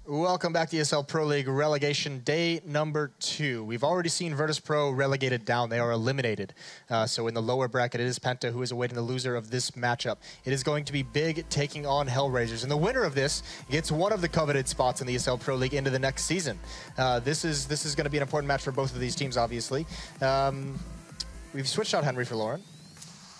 Welcome back to ESL Pro League Relegation Day number 2. We've already seen Virtus Pro relegated down. They are eliminated. So in the lower bracket, it is Penta who is awaiting the loser of this matchup. It is going to be Big taking on HellRaisers. And the winner of this gets one of the coveted spots in the ESL Pro League into the next season. This is going to be an important match for both of these teams, obviously. We've switched out Henry for Lauren.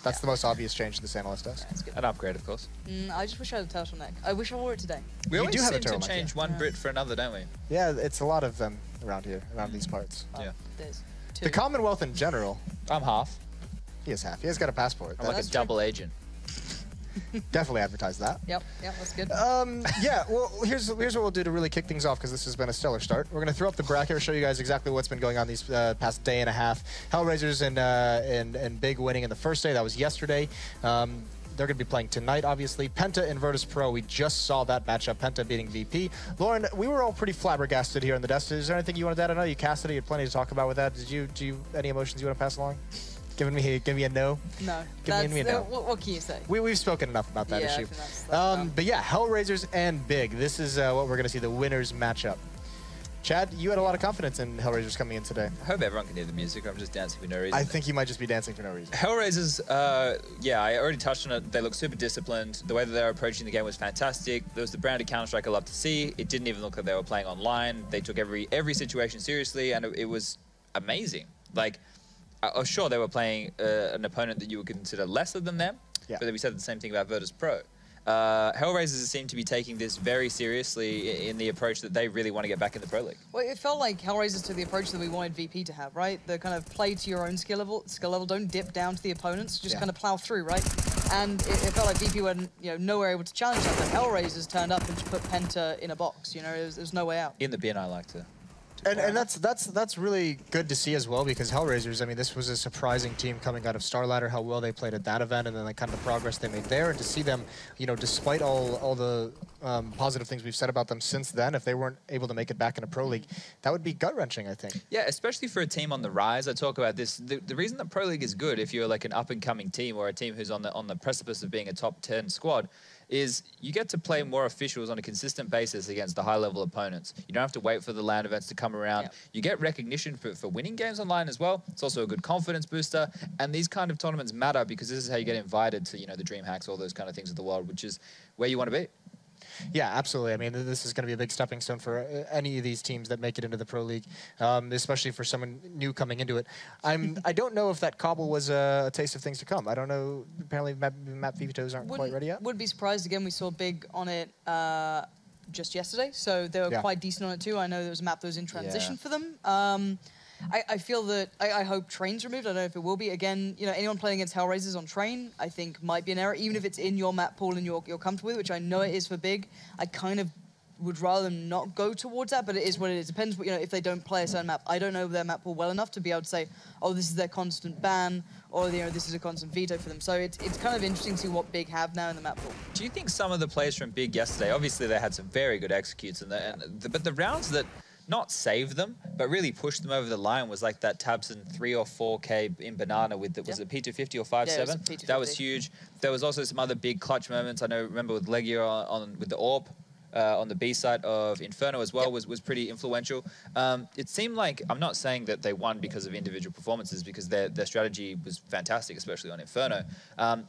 That's the most obvious change to this analyst desk. Yeah, an upgrade, of course. I just wish I had a turtleneck. I wish I wore it today. We always seem to change one Brit for another, don't we? Yeah, it's a lot of them around here, around these parts. Yeah. There's 2. The Commonwealth in general. I'm half. He is half. He has got a passport. I'm like a double agent. Definitely advertise that. Yep, that's good. Yeah, well, here's what we'll do to really kick things off, because this has been a stellar start. We're going to throw up the bracket, show you guys exactly what's been going on these past day and a half. HellRaisers and Big winning in the first day. That was yesterday. They're going to be playing tonight, obviously. Penta and Virtus Pro, we just saw that matchup, Penta beating VP. Lauren, we were all pretty flabbergasted here on the desk. Is there anything you wanted to add? I know you casted it. You had plenty to talk about with that. Do you any emotions you want to pass along? Give me a no? No. Give me a no. What can you say? We've spoken enough about that issue. That's but yeah, HellRaisers and Big. This is what we're going to see, the winners matchup. Chad, you had a lot of confidence in HellRaisers coming in today. I hope everyone can hear the music. I'm just dancing for no reason. I think you might just be dancing for no reason. HellRaisers, yeah, I already touched on it. They look super disciplined. The way that they were approaching the game was fantastic. There was the branded Counter-Strike I love to see. It didn't even look like they were playing online. They took every situation seriously, and it was amazing. Like, sure, they were playing an opponent that you would consider lesser than them, but then we said the same thing about Virtus Pro. HellRaisers seem to be taking this very seriously in the approach that they really want to get back in the Pro League. Well, it felt like HellRaisers took the approach that we wanted VP to have, right? The kind of play to your own skill level, don't dip down to the opponents, just kind of plow through, right? And it felt like VP were nowhere able to challenge that, but HellRaisers turned up and just put Penta in a box, there's no way out. In the bin, I like to. And that's really good to see as well, because HellRaisers, I mean, this was a surprising team coming out of Star Ladder, how well they played at that event, and then kind of the progress they made there, and to see them, despite all the positive things we've said about them since then, if they weren't able to make it back in a Pro League, that would be gut-wrenching, I think. Yeah, especially for a team on the rise. I talk about this. The reason that Pro League is good, if you're like an up-and-coming team or a team who's on the precipice of being a top 10 squad, is you get to play more officials on a consistent basis against the high-level opponents. You don't have to wait for the LAN events to come around. Yep. You get recognition for winning games online as well. It's also a good confidence booster. And these kind of tournaments matter because this is how you get invited to, the dream hacks, all those kind of things of the world, which is where you want to be. Yeah, absolutely. I mean, this is going to be a big stepping stone for any of these teams that make it into the Pro League, especially for someone new coming into it. I don't know if that Cbble was a taste of things to come. I don't know. Apparently, map vetoes aren't quite ready yet. Wouldn't be surprised. Again, we saw Big on it just yesterday, so they were quite decent on it too. I know there was a map that was in transition for them. I feel that I hope Train's removed. I don't know if it will be. Again, anyone playing against HellRaisers on Train, I think might be an error, even if it's in your map pool and you're comfortable with, which I know it is for Big. I kind of would rather them not go towards that, but it is what it is. Depends, if they don't play a certain map. I don't know their map pool well enough to be able to say, oh, this is their constant ban, or this is a constant veto for them. So it's kind of interesting to see what Big have now in the map pool. Do you think some of the players from Big yesterday, obviously they had some very good executes, but the rounds that not save them, but really pushed them over the line was like that Tabson 3 or 4K in Banana with was it P250 or 5.7? That was huge. There was also some other big clutch moments. Remember with Legio with the AWP. On the B side of Inferno as well was pretty influential. It seemed like, I'm not saying that they won because of individual performances, because their strategy was fantastic, especially on Inferno.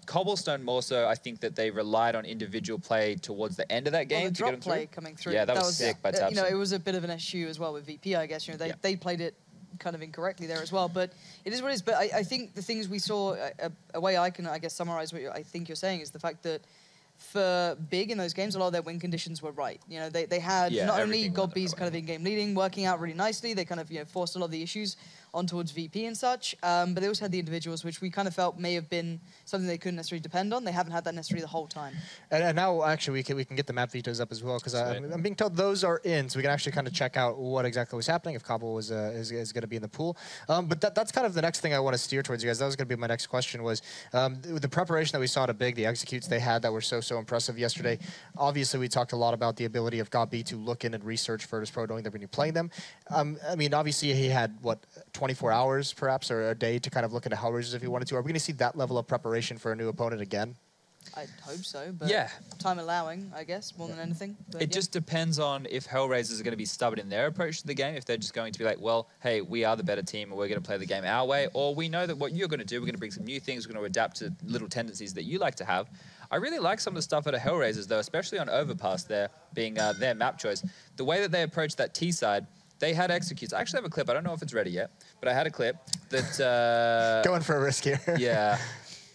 Cobblestone more so, I think that they relied on individual play towards the end of that game. The drop play coming through. Yeah, that was sick by Tabson. It was a bit of an issue as well with VP, I guess. They played it kind of incorrectly there as well, but it is what it is. But I think the things we saw, a way I can, I guess, summarize what I think you're saying is the fact that for Big in those games, a lot of their win conditions were right. They had not only GodB's kind of in-game leading working out really nicely, they kind of forced a lot of the issues on towards VP and such, but they also had the individuals, which we kind of felt may have been something they couldn't necessarily depend on. They haven't had that necessarily the whole time. And now, actually, we can get the map vetoes up as well, because I'm being told those are in, so we can actually kind of check out what exactly was happening, if Cbble was is going to be in the pool. But that's kind of the next thing I want to steer towards you guys. That was going to be my next question, was the preparation that we saw at Big, the executes they had that were so impressive yesterday. Obviously, we talked a lot about the ability of GodB to look in and research Virtus Pro, knowing that when you're playing them. I mean, obviously, he had, 24 hours, perhaps, or a day to kind of look into HellRaisers if he wanted to. Are we going to see that level of preparation for a new opponent again? I'd hope so, but yeah, time allowing, I guess, more than anything. But it just depends on if HellRaisers are going to be stubborn in their approach to the game, if they're just going to be like, well, hey, we are the better team and we're going to play the game our way, or we know that what you're going to do, we're going to bring some new things, we're going to adapt to little tendencies that you like to have. I really like some of the stuff out of HellRaisers, though, especially on Overpass there, being their map choice. The way that they approach that T side, they had executes. I actually have a clip. I don't know if it's ready yet, but I had a clip that... Going for a risk here. Yeah.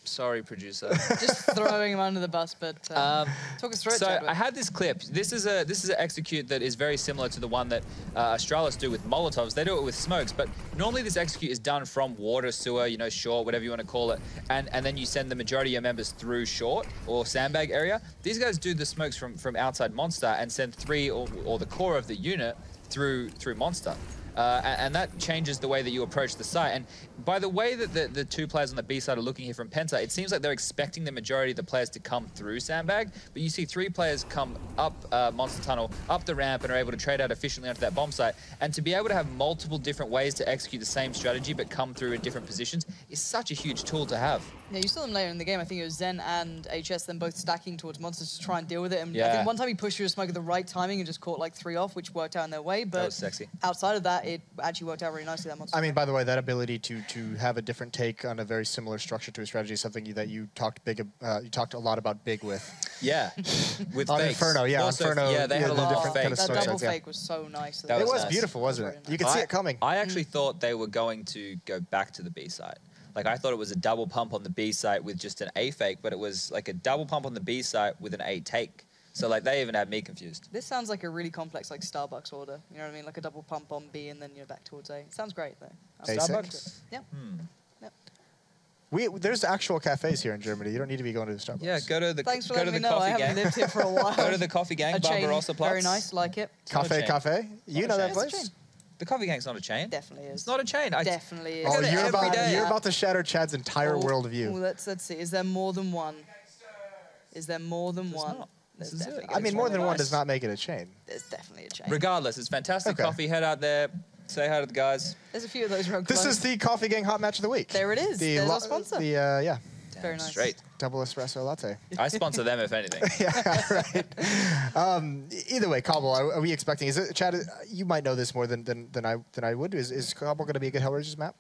Sorry, producer. just throwing him under the bus, but talk us through it. So I had this clip. This is an execute that is very similar to the one that Astralis do with Molotovs. They do it with smokes, but normally this execute is done from water, sewer, you know, short, whatever you want to call it, and then you send the majority of your members through short or sandbag area. These guys do the smokes from outside Monster and send 3 or the core of the unit through Monster. And that changes the way that you approach the site. And by the way that the 2 players on the B side are looking here from Penta, it seems like they're expecting the majority of the players to come through Sandbag, but you see 3 players come up Monster Tunnel, up the ramp, and are able to trade out efficiently onto that bomb site. And to be able to have multiple different ways to execute the same strategy but come through in different positions is such a huge tool to have. Yeah, you saw them later in the game. I think it was Zen and HS, then both stacking towards Monsters to try and deal with it. And I think one time he pushed through a smoke at the right timing and just caught like 3 off, which worked out in their way. But that was sexy. Outside of that, it actually worked out really nicely, that Monster. I mean, by the way, that ability to have a different take on a very similar structure to a strategy is something that you talked a lot about Big with. Yeah, with on fakes. Inferno, yeah, also, Inferno. Yeah, they had a lot of different fakes. That kind of double sites, fake was so nice. That It was nice. beautiful, wasn't it? Nice. You could see it coming. I actually thought they were going to go back to the B side. Like, I thought it was a double pump on the B site with just an A fake, but it was like a double pump on the B site with an A take. So, like, they even had me confused. This sounds like a really complex, like, Starbucks order. You know what I mean? Like a double pump on B and then you're back towards A. It sounds great, though. Starbucks? Yeah. There's actual cafes here in Germany. You don't need to be going to the Starbucks. Yeah, go to the Thanks for go to letting the me know. coffee I haven't gang. lived here for a while. Go to the coffee gang, A chain, Barbarossa Platz. very nice, like it. Cafe. You know that It's a place? chain. The coffee gang's not a chain. Definitely is. It's not a chain. Definitely is. Oh, go there you're every day. about to shatter Chad's entire worldview. Let's see. Is there more than one? Is there more than one? not. There's This is it. definitely I mean, is more than one nice. does not make it a chain. There's definitely a chain. Regardless, it's fantastic Okay. coffee. Head out there, say hi to the guys. There's a few of those rogue This clones. is the Coffee Gang Hot Match of the Week. There it is. There's our sponsor. Yeah, Very nice. Straight. double espresso latte. I sponsor them if anything. Yeah, right. Either way, Cobble, are we expecting? Is it Chad? You might know this more than I would. Is Cobble going to be a good HellRaisers map?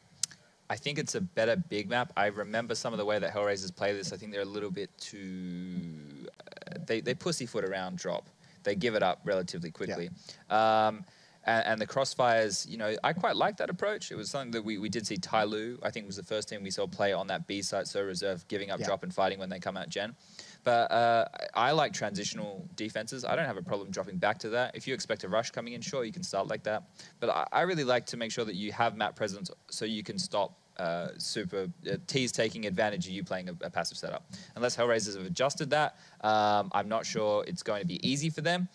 I think it's a better big map. I remember some of the way that HellRaisers play this. I think they're a little bit too... they pussyfoot around drop. They give it up relatively quickly. Yeah. And the crossfires, you know, I quite like that approach. It was something that we did see Tai Lu, I think was the first team we saw play on that B site, so reserve, giving up drop and fighting when they come out gen. But I like transitional defenses. I don't have a problem dropping back to that. If you expect a rush coming in, sure, you can start like that. But I really like to make sure that you have map presence so you can stop T's taking advantage of you playing a passive setup. Unless HellRaisers have adjusted that, I'm not sure it's going to be easy for them.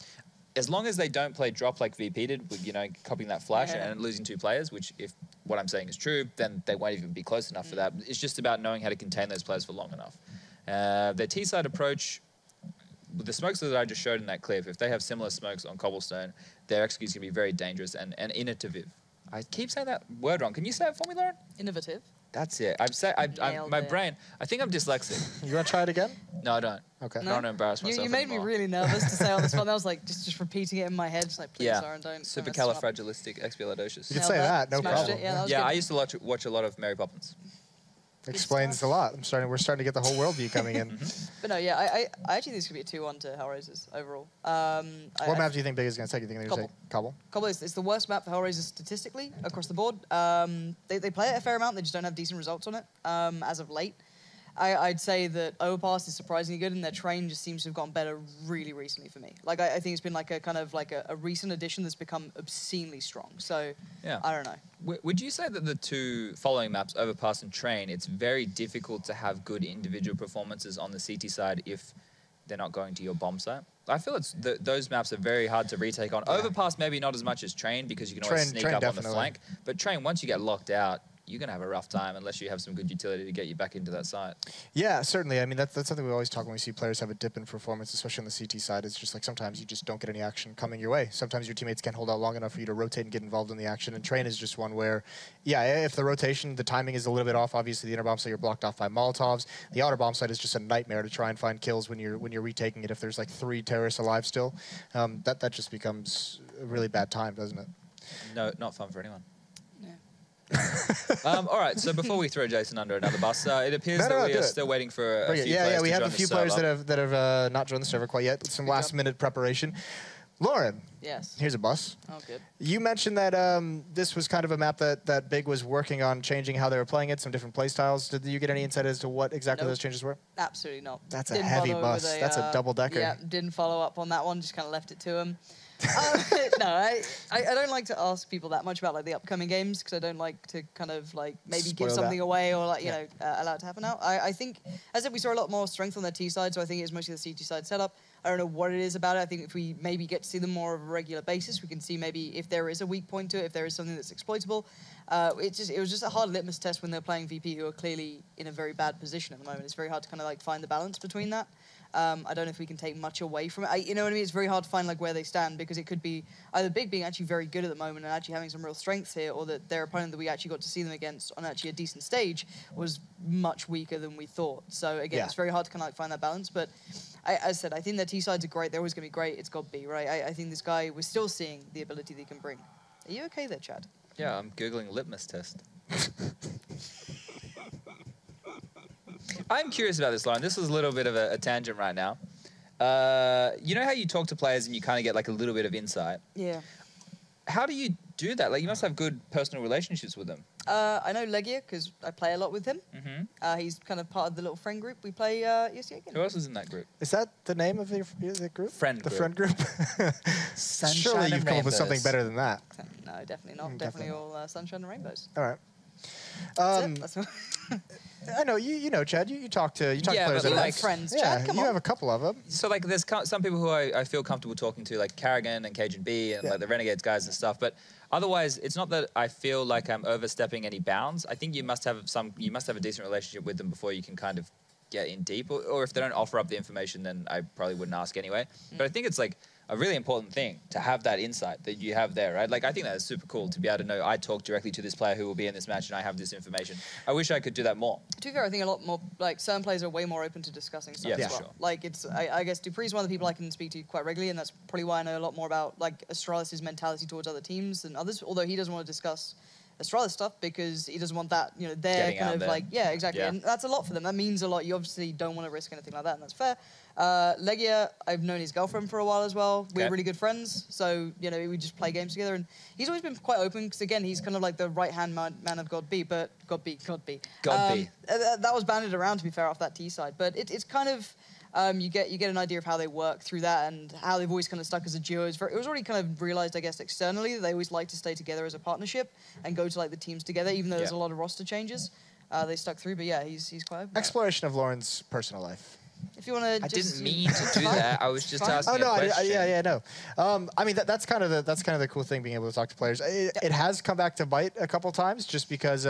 As long as they don't play drop like VP did, with, you know, copying that flash and losing 2 players, which if what I'm saying is true, then they won't even be close enough for that. It's just about knowing how to contain those players for long enough. Their T-side approach, with the smokes that I just showed in that clip, if they have similar smokes on Cobblestone, their execute's going to be very dangerous and innovative. I keep saying that word wrong. Can you say it for me, Lauren? Innovative. That's it. My brain, I think I'm dyslexic. You want to try it again? No, I don't. Okay. I don't want to embarrass myself You made anymore. me really nervous to say on this one. I was like, just repeating it in my head. Just like, please, Aaron, don't. Supercalifragilisticexpialidocious. You can say that, no Smashed problem. it. Yeah, that was Yeah, good. I used to watch a lot of Mary Poppins. Explains a lot. We're starting to get the whole worldview coming in. But no, yeah, I actually think this could be a 2-1 to HellRaisers overall. What map do you think Big is going to take? You think they're going to take Cobble? Cobble is it's the worst map for HellRaisers statistically across the board. They play it a fair amount. They just don't have decent results on it as of late. I'd say that Overpass is surprisingly good, and their train just seems to have gotten better really recently for me. Like I think it's been like a kind of like a recent addition that's become obscenely strong. So Yeah. I don't know. Would you say that the 2 following maps, Overpass and Train, it's very difficult to have good individual performances on the CT side if they're not going to your bomb site? I feel those maps are very hard to retake on. Overpass maybe not as much as Train because you can always sneak up on the flank. But Train, once you get locked out, you're going to have a rough time unless you have some good utility to get you back into that side. Yeah, certainly. I mean, that's something we always talk when we see players have a dip in performance, especially on the CT side. It's just like sometimes you just don't get any action coming your way. Sometimes your teammates can't hold out long enough for you to rotate and get involved in the action. And Train is just one where, yeah, if the rotation, the timing is a little bit off, obviously the inner bomb side you're blocked off by Molotovs. The outer bomb side is just a nightmare to try and find kills when you're retaking it. If there's like 3 terrorists alive still, that just becomes a really bad time, doesn't it? No, not fun for anyone. All right, so before we throw Jason under another bus, it appears that we are still waiting for a few players we to have join a few the players server. that have not joined the server quite yet. Some last-minute preparation. Lauren. Yes. Here's a bus. Oh, good. You mentioned that this was kind of a map that Big was working on changing how they were playing it, some different play styles. Did you get any insight as to what exactly those changes were? Absolutely not. That's a heavy bus. That's a double-decker. Yeah, didn't follow up on that one. Just kind of left it to him. No, I don't like to ask people that much about like the upcoming games because I don't like to kind of like maybe Spoil give something that. away or like allow it to happen now. I think, as I said, we saw a lot more strength on their T side, so I think it's mostly the CT side setup. I don't know what it is about it. I think if we maybe get to see them more of a regular basis, we can see maybe if there is a weak point to it, if there is something that's exploitable. It was just a hard litmus test when they're playing VP, who are clearly in a very bad position at the moment. It's very hard to kind of like find the balance between that. I don't know if we can take much away from it. You know what I mean? It's very hard to find like where they stand because it could be either Big being actually very good at the moment and actually having some real strengths here, or that their opponent that we actually got to see them against on actually a decent stage was much weaker than we thought. So again, it's very hard to kind of like find that balance. But as I said, I think their T sides are great. They're always going to be great. It's got B, right? I think this guy, we're still seeing the ability that he can bring. Are you okay there, Chad? Yeah, I'm Googling litmus test. I'm curious about this, Lauren. This is a little bit of a tangent right now. You know how you talk to players and you kind of get like a little bit of insight? Yeah. How do you do that? Like, you must have good personal relationships with them. I know Legia because I play a lot with him. Mm-hmm. He's kind of part of the little friend group. We play ESL again. Who else is in that group? Is that the name of the group? Friend the group. friend group? Sunshine Surely and you've come up with something rainbows. better than that. No, definitely not. Definitely all sunshine and rainbows. All right. That's it. I know you know Chad. You talk to players but that like friends. Yeah, Chad, come you on. have a couple of them. So like, there's some people who I feel comfortable talking to, like Carrigan and Cajun B and like the Renegades guys and stuff. But otherwise, it's not that I feel like I'm overstepping any bounds. I think you must have a decent relationship with them before you can kind of get in deep. Or if they don't offer up the information, then I probably wouldn't ask anyway. But I think it's like a really important thing to have that insight that you have there, right? Like, I think that is super cool to be able to know I talk directly to this player who will be in this match and I have this information. I wish I could do that more. To be fair, I think a lot more, like, certain players are way more open to discussing stuff Yeah, as well. sure. Like, I guess Dupree's one of the people I can speak to quite regularly, and that's probably why I know a lot more about, like, Astralis' mentality towards other teams than others, although he doesn't want to discuss Astralis stuff because he doesn't want that, their Getting kind out of there. like, yeah, exactly. Yeah. And that's a lot for them. That means a lot. You obviously don't want to risk anything like that, and that's fair. Legia, I've known his girlfriend for a while as well. We're really good friends, so, we just play games together, and he's always been quite open because, again, he's kind of like the right-hand man of God B. God B. That was banded around, to be fair, off that T side, but it's kind of... you get an idea of how they work through that and how they've always kind of stuck as a duo. It was already kind of realized, I guess, externally that they always like to stay together as a partnership and go to like the teams together, even though there's a lot of roster changes. They stuck through, but yeah, he's quite open. Exploration of Lauren's personal life. If you want to, I didn't mean to do that. I was just asking Oh no, a question. no. I mean, that's kind of the cool thing, being able to talk to players. It has come back to bite a couple times, just because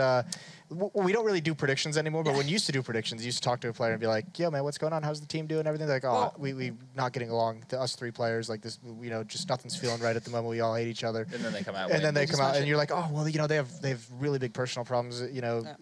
we don't really do predictions anymore. But when you used to do predictions, you used to talk to a player and be like, "Yo, man, what's going on? How's the team doing? Everything?" They're like, "Oh, we not getting along. Us 3 players, like this, just nothing's feeling right at the moment. We all hate each other." And then they come out. And then they come out, and it. you're like, "Oh, well, they have really big personal problems.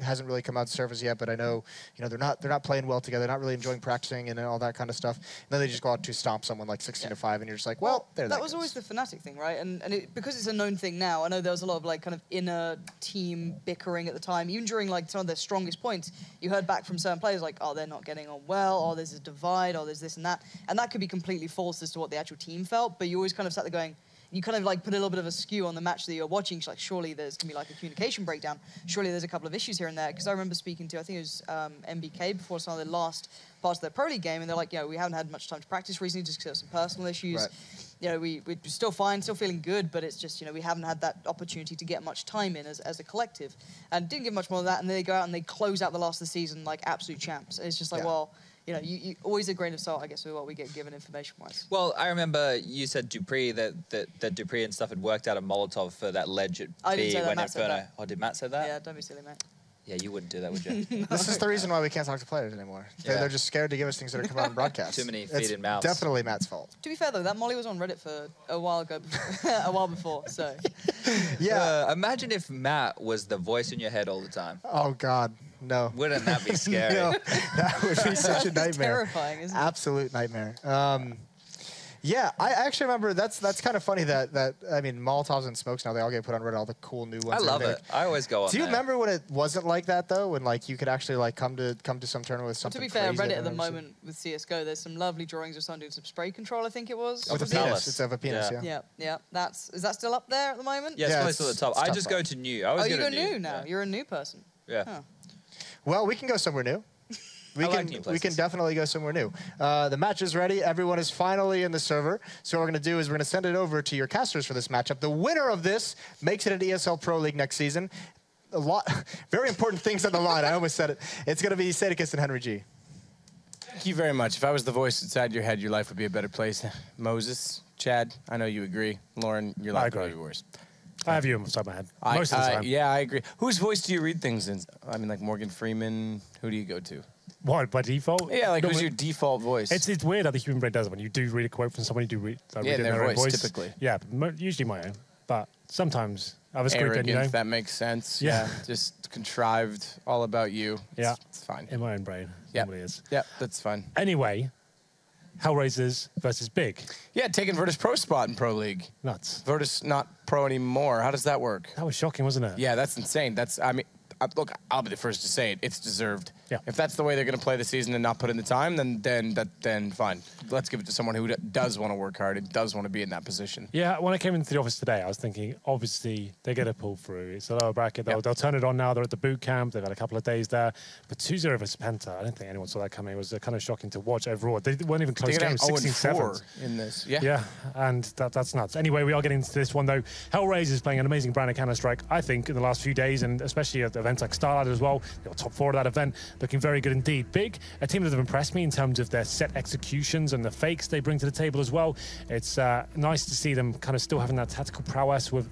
Hasn't really come out to surface yet, but I know, they're not playing well together. They're not really enjoying practicing and all that kind of stuff." And then they just go out to stomp someone like 16-5, and you're just like, "Well, there that was goes." always the Fnatic thing, right? And because it's a known thing now, I know there was a lot of like kind of inner team bickering at the time. Even during like some of their strongest points, you heard back from certain players like, "Oh, they're not getting on well," or "There's a divide," or "There's this and that," and that could be completely false as to what the actual team felt. But you always kind of sat there going, you kind of like put a little bit of a skew on the match that you're watching. It's like, surely there's gonna be like a communication breakdown. Surely there's a couple of issues here and there. Because I remember speaking to, I think it was MBK before some of the last parts of their Pro League game, and they're like, we haven't had much time to practice recently just because of some personal issues. Right. We're still fine, still feeling good, but it's just, we haven't had that opportunity to get much time in as a collective. And didn't get much more of that, and then they go out and they close out the last of the season like absolute champs. And it's just like, well, you know, you always a grain of salt, I guess, with what we get given information-wise. Well, I remember you said Dupree, that Dupree and stuff had worked out a Molotov for that ledge at I B didn't say that, when Matt said that. Oh, did Matt say that? Yeah, don't be silly, mate. Yeah, you wouldn't do that, would you? This is the reason why we can't talk to players anymore. They're just scared to give us things that are coming on broadcast. Too many feet in mouths. Definitely Matt's fault. To be fair, though, that Molly was on Reddit for a while ago, a while before, so. Yeah. Imagine if Matt was the voice in your head all the time. Oh, God. No. Wouldn't that be scary? No, that would be such a nightmare. Terrifying, isn't it? Absolute nightmare. Yeah, I actually remember that's kind of funny that I mean, Molotovs and smokes now, they all get put on Reddit, all the cool new ones. I love it. I always go on Do you there. remember when it wasn't like that, though? When, like, you could actually, like, come to some tournament with something To be fair, crazy Reddit I've at the never seen? moment with CSGO, there's some lovely drawings of someone doing some spray control, I think it was. With a the palace. penis. It's of a penis, yeah. Yeah. Is that still up there at the moment? Yeah, it's Yeah, probably still at the top. it's I top just five. go to new. I always Oh, you go go to new now. Yeah. You're a new person. Yeah. Huh. Well, we can go somewhere new. We I like can new we places. can definitely go somewhere new. The match is ready. Everyone is finally in the server. So what we're going to do is we're going to send it over to your casters for this matchup. The winner of this makes it an ESL Pro League next season. A lot, very important things on the line. I almost said it. It's going to be Sadicus and Henry G. Thank you very much. If I was the voice inside your head, your life would be a better place. Moses, Chad, I know you agree. Lauren, your life would be worse. I have you inside my head most of the time. Yeah, I agree. Whose voice do you read things in? I mean, like Morgan Freeman. Who do you go to? What, by default? Yeah, like No, who's your default voice? It's weird how the human brain does it. When you do read a quote from someone, you do read, read it in their their own voice, voice. typically. Yeah, usually my own. But sometimes I was scripted, you know, arrogant. That makes sense. Yeah. Just contrived, all about you. Yeah. It's fine. in my own brain. Yeah, Normally is. yeah, that's fine. Anyway, HellRaisers versus Big. Yeah, taking Virtus Pro spot in Pro League. Nuts. Virtus not pro anymore. How does that work? That was shocking, wasn't it? Yeah, that's insane. I mean, look, I'll be the first to say it. It's deserved. Yeah. If that's the way they're going to play the season and not put in the time, then fine. Let's give it to someone who does want to work hard and does want to be in that position. Yeah, when I came into the office today, I was thinking, obviously, they're going to pull through. It's a lower bracket. They'll turn it on now. They're at the boot camp. They've had a couple of days there. But 2-0 versus Penta, I don't think anyone saw that coming. It was kind of shocking to watch overall. They weren't even close games, 16-7. In this. Yeah. Yeah, and that's nuts. Anyway, we are getting into this one, though. HellRaisers is playing an amazing brand of Counter-Strike, I think, in the last few days, and especially at events like Starlight as well. They were top 4 of that event, looking very good indeed. Big, a team that have impressed me in terms of their set executions and the fakes they bring to the table as well. It's nice to see them kind of still having that tactical prowess with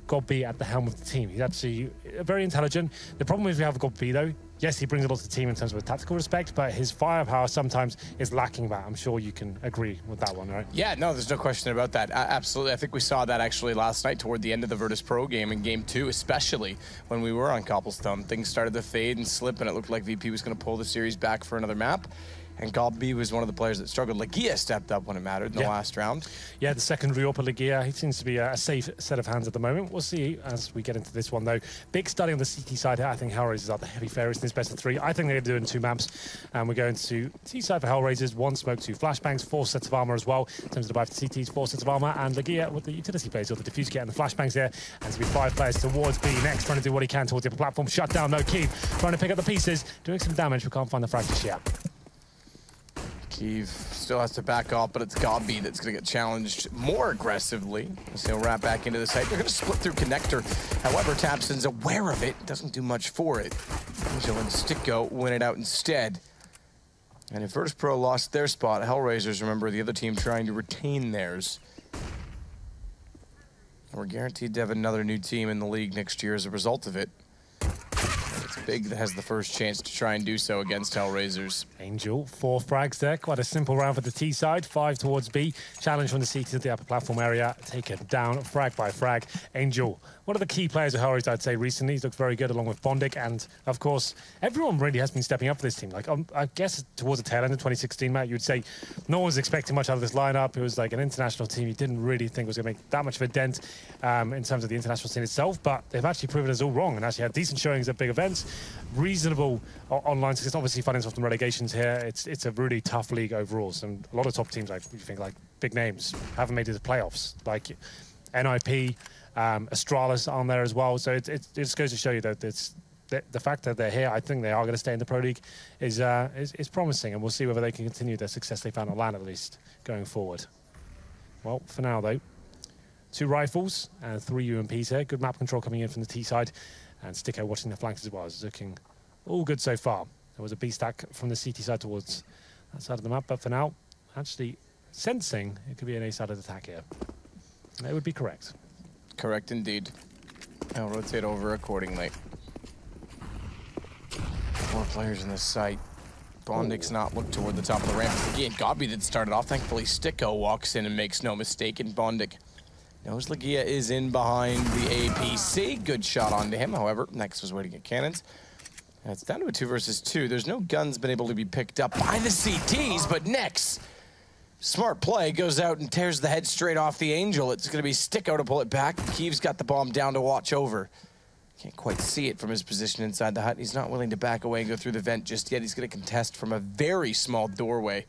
Godby at the helm of the team. He's actually very intelligent. The problem is we have Godby, though. Yes, he brings a lot to the team in terms of tactical respect, but his firepower sometimes is lacking that. I'm sure you can agree with that one, right? Yeah, no, there's no question about that. Absolutely. I think we saw that actually last night toward the end of the Virtus Pro game in Game 2, especially when we were on Cobblestone. Things started to fade and slip, and it looked like VP was going to pull the series back for another map. And Godby was one of the players that struggled. Legia stepped up when it mattered in the last round. Yeah, the second Riopa Legia. He seems to be a safe set of hands at the moment. We'll see as we get into this one, though. Big starting on the CT side here. I think HellRaisers are the heavy favorites in this best of 3. I think they're going to do it in 2 maps. And we're going to T side for HellRaisers. 1 smoke, 2 flashbangs, 4 sets of armor as well. In terms of the buy for CTs, 4 sets of armor. And Legia with the utility players, or the diffuse kit and the flashbangs here. And to be 5 players towards B next, trying to do what he can towards the upper platform. Shut down, no Keeve. Trying to pick up the pieces, doing some damage. We can't find the frag just yet. Keeve still has to back off, but it's Godby that's going to get challenged more aggressively. So he'll wrap back into the site. They're going to split through connector. However, Tapson's aware of it, doesn't do much for it. Angel and Sticko win it out instead. And if Virtus Pro lost their spot, HellRaisers, remember, the other team trying to retain theirs. We're guaranteed to have another new team in the league next year as a result of it. It's Big that has the first chance to try and do so against HellRaisers. Angel, 4 frags there. Quite a simple round for the T side. 5 towards B. Challenge from the CT to the upper platform area. Taken down frag by frag. Angel, one of the key players of HellRaisers, I'd say, recently. He's looked very good along with Bondic. And, of course, everyone really has been stepping up for this team. Like, I guess towards the tail end of 2016, Matt, you'd say no one was expecting much out of this lineup. It was like an international team you didn't really think was going to make that much of a dent in terms of the international scene itself. But they've actually proven us all wrong and actually had decent showings at big events. Reasonable online success. Obviously, fighting off the relegations here. It's a really tough league overall. So a lot of top teams, like you think, like big names, haven't made it to the playoffs. Like NIP, Astralis on there as well. So it just goes to show you that the fact that they're here, I think they are going to stay in the Pro League, is promising, and we'll see whether they can continue the success they found on LAN at least going forward. Well, for now though, 2 rifles and 3 UMPs here. Good map control coming in from the T side. And Sticko watching the flanks as well. It's looking all good so far. There was a B stack from the CT side towards that side of the map. But for now, actually sensing it could be an A-sided attack here. That would be correct. Correct indeed. I'll rotate over accordingly. 4 players in this site. Bondik's not looked toward the top of the ramp. Again, Gabi that started off. Thankfully, Sticko walks in and makes no mistake, and Bondik knows Legia is in behind the APC. Good shot onto him. However, Nex was waiting at cannons. And it's down to a 2 versus 2. There's no guns been able to be picked up by the CTs, but Nex, smart play, goes out and tears the head straight off the Angel. It's going to be Sticko to pull it back. Keeve's got the bomb down to watch over. Can't quite see it from his position inside the hut. He's not willing to back away and go through the vent just yet. He's going to contest from a very small doorway.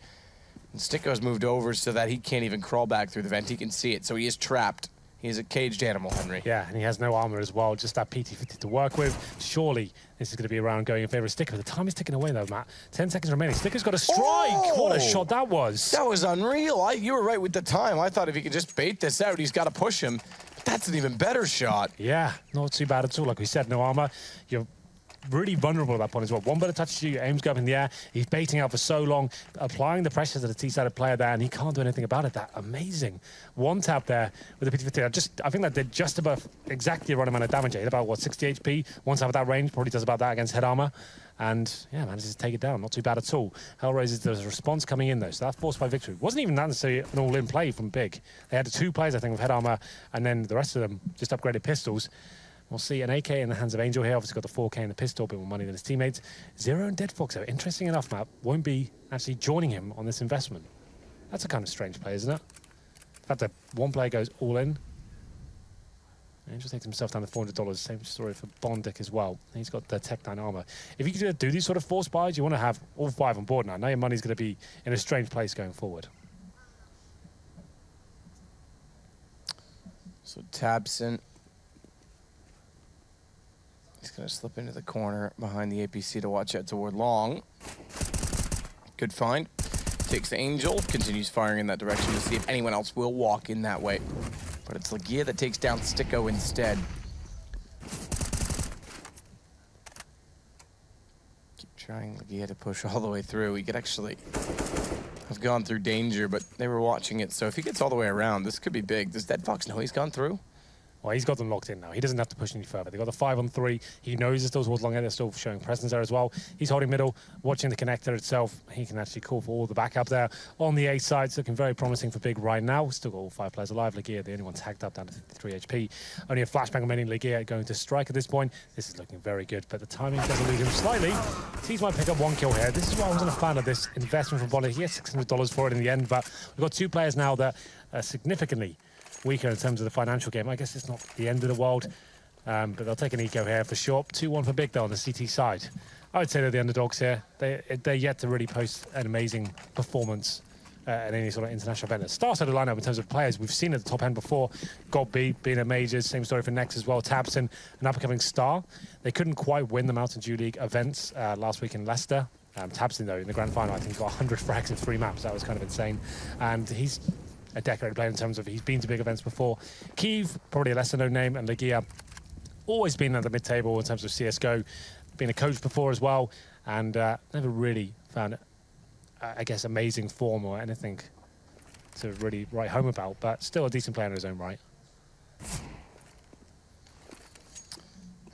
And Sticko's moved over so that he can't even crawl back through the vent. He can see it, so he is trapped. He is a caged animal, Henry. Yeah, and he has no armor as well, just that PT-50 to work with. Surely this is going to be a round going in favor of Sticko. The time is ticking away, though, Matt. 10 seconds remaining. Sticko's got a strike. Oh! What a shot that was. That was unreal. You were right with the time. I thought if he could just bait this out, he's got to push him. But that's an even better shot. Yeah, not too bad at all. Like we said, no armor. You're really vulnerable at that point as well. One better touch to you, your aim's go up in the air. He's baiting out for so long, applying the pressure to the T-sided player there, and he can't do anything about it. That amazing one tap there with the PT-50. I think that did just about exactly the right amount of damage. He hit about, what, 60 HP? One tap at that range, probably does about that against head armor. And, yeah, manages to take it down. Not too bad at all. HellRaisers, there's a response coming in, though, so that forced by victory. Wasn't even that necessarily an all-in play from Big. They had 2 players, I think, with head armor, and then the rest of them just upgraded pistols. We'll see an AK in the hands of Angel here. Obviously got the 4K in the pistol, a bit more money than his teammates. Zero and Dead Fox, though, interesting enough, Matt, won't be actually joining him on this investment. That's a kind of strange play, isn't it? In fact, one player goes all in. Angel takes himself down to $400. Same story for Bondik as well. He's got the Tech 9 armor. If you could do these sort of force buys, you want to have all 5 on board now. Now your money's going to be in a strange place going forward. So Tabson, he's going to slip into the corner behind the APC to watch out toward Long. Good find. Takes the Angel, continues firing in that direction to see if anyone else will walk in that way. But it's Legia that takes down Sticko instead. Keep trying Legia to push all the way through. He could actually have gone through danger, but they were watching it. So if he gets all the way around, this could be big. Does Dead Fox know he's gone through? Well, he's got them locked in now. He doesn't have to push any further. They've got the 5-on-3. He knows there's still towards long end. They're still showing presence there as well. He's holding middle, watching the connector itself. He can actually call for all the backup there. On the A side, it's looking very promising for Big right now. Still got all 5 players alive. Legia, the only one tagged up down to 53 HP. Only a flashbang remaining. Legia going to strike at this point. This is looking very good, but the timing doesn't lead him slightly. Tees might pick up 1 kill here. This is why I wasn't a fan of this investment from Bondik. He has $600 for it in the end, but we've got 2 players now that are significantly weaker in terms of the financial game. I guess it's not the end of the world, but they'll take an eco here for sure. 2-1 for Big, though, on the CT side. I would say they're the underdogs here. They're yet to really post an amazing performance at any sort of international event. Star-studded lineup in terms of players we've seen at the top end before. Godby being a majors, same story for Nex as well. Tabson, an up-and-coming star. They couldn't quite win the Mountain Dew League events last week in Leicester. Tabson, though, in the grand final, I think got 100 frags in 3 maps. That was kind of insane. And he's a decorated player in terms of he's been to big events before. Kiev, probably a lesser-known name, and Legia, always been at the mid-table in terms of CSGO. Been a coach before as well, and never really found, I guess, amazing form or anything to really write home about, but still a decent player in his own right.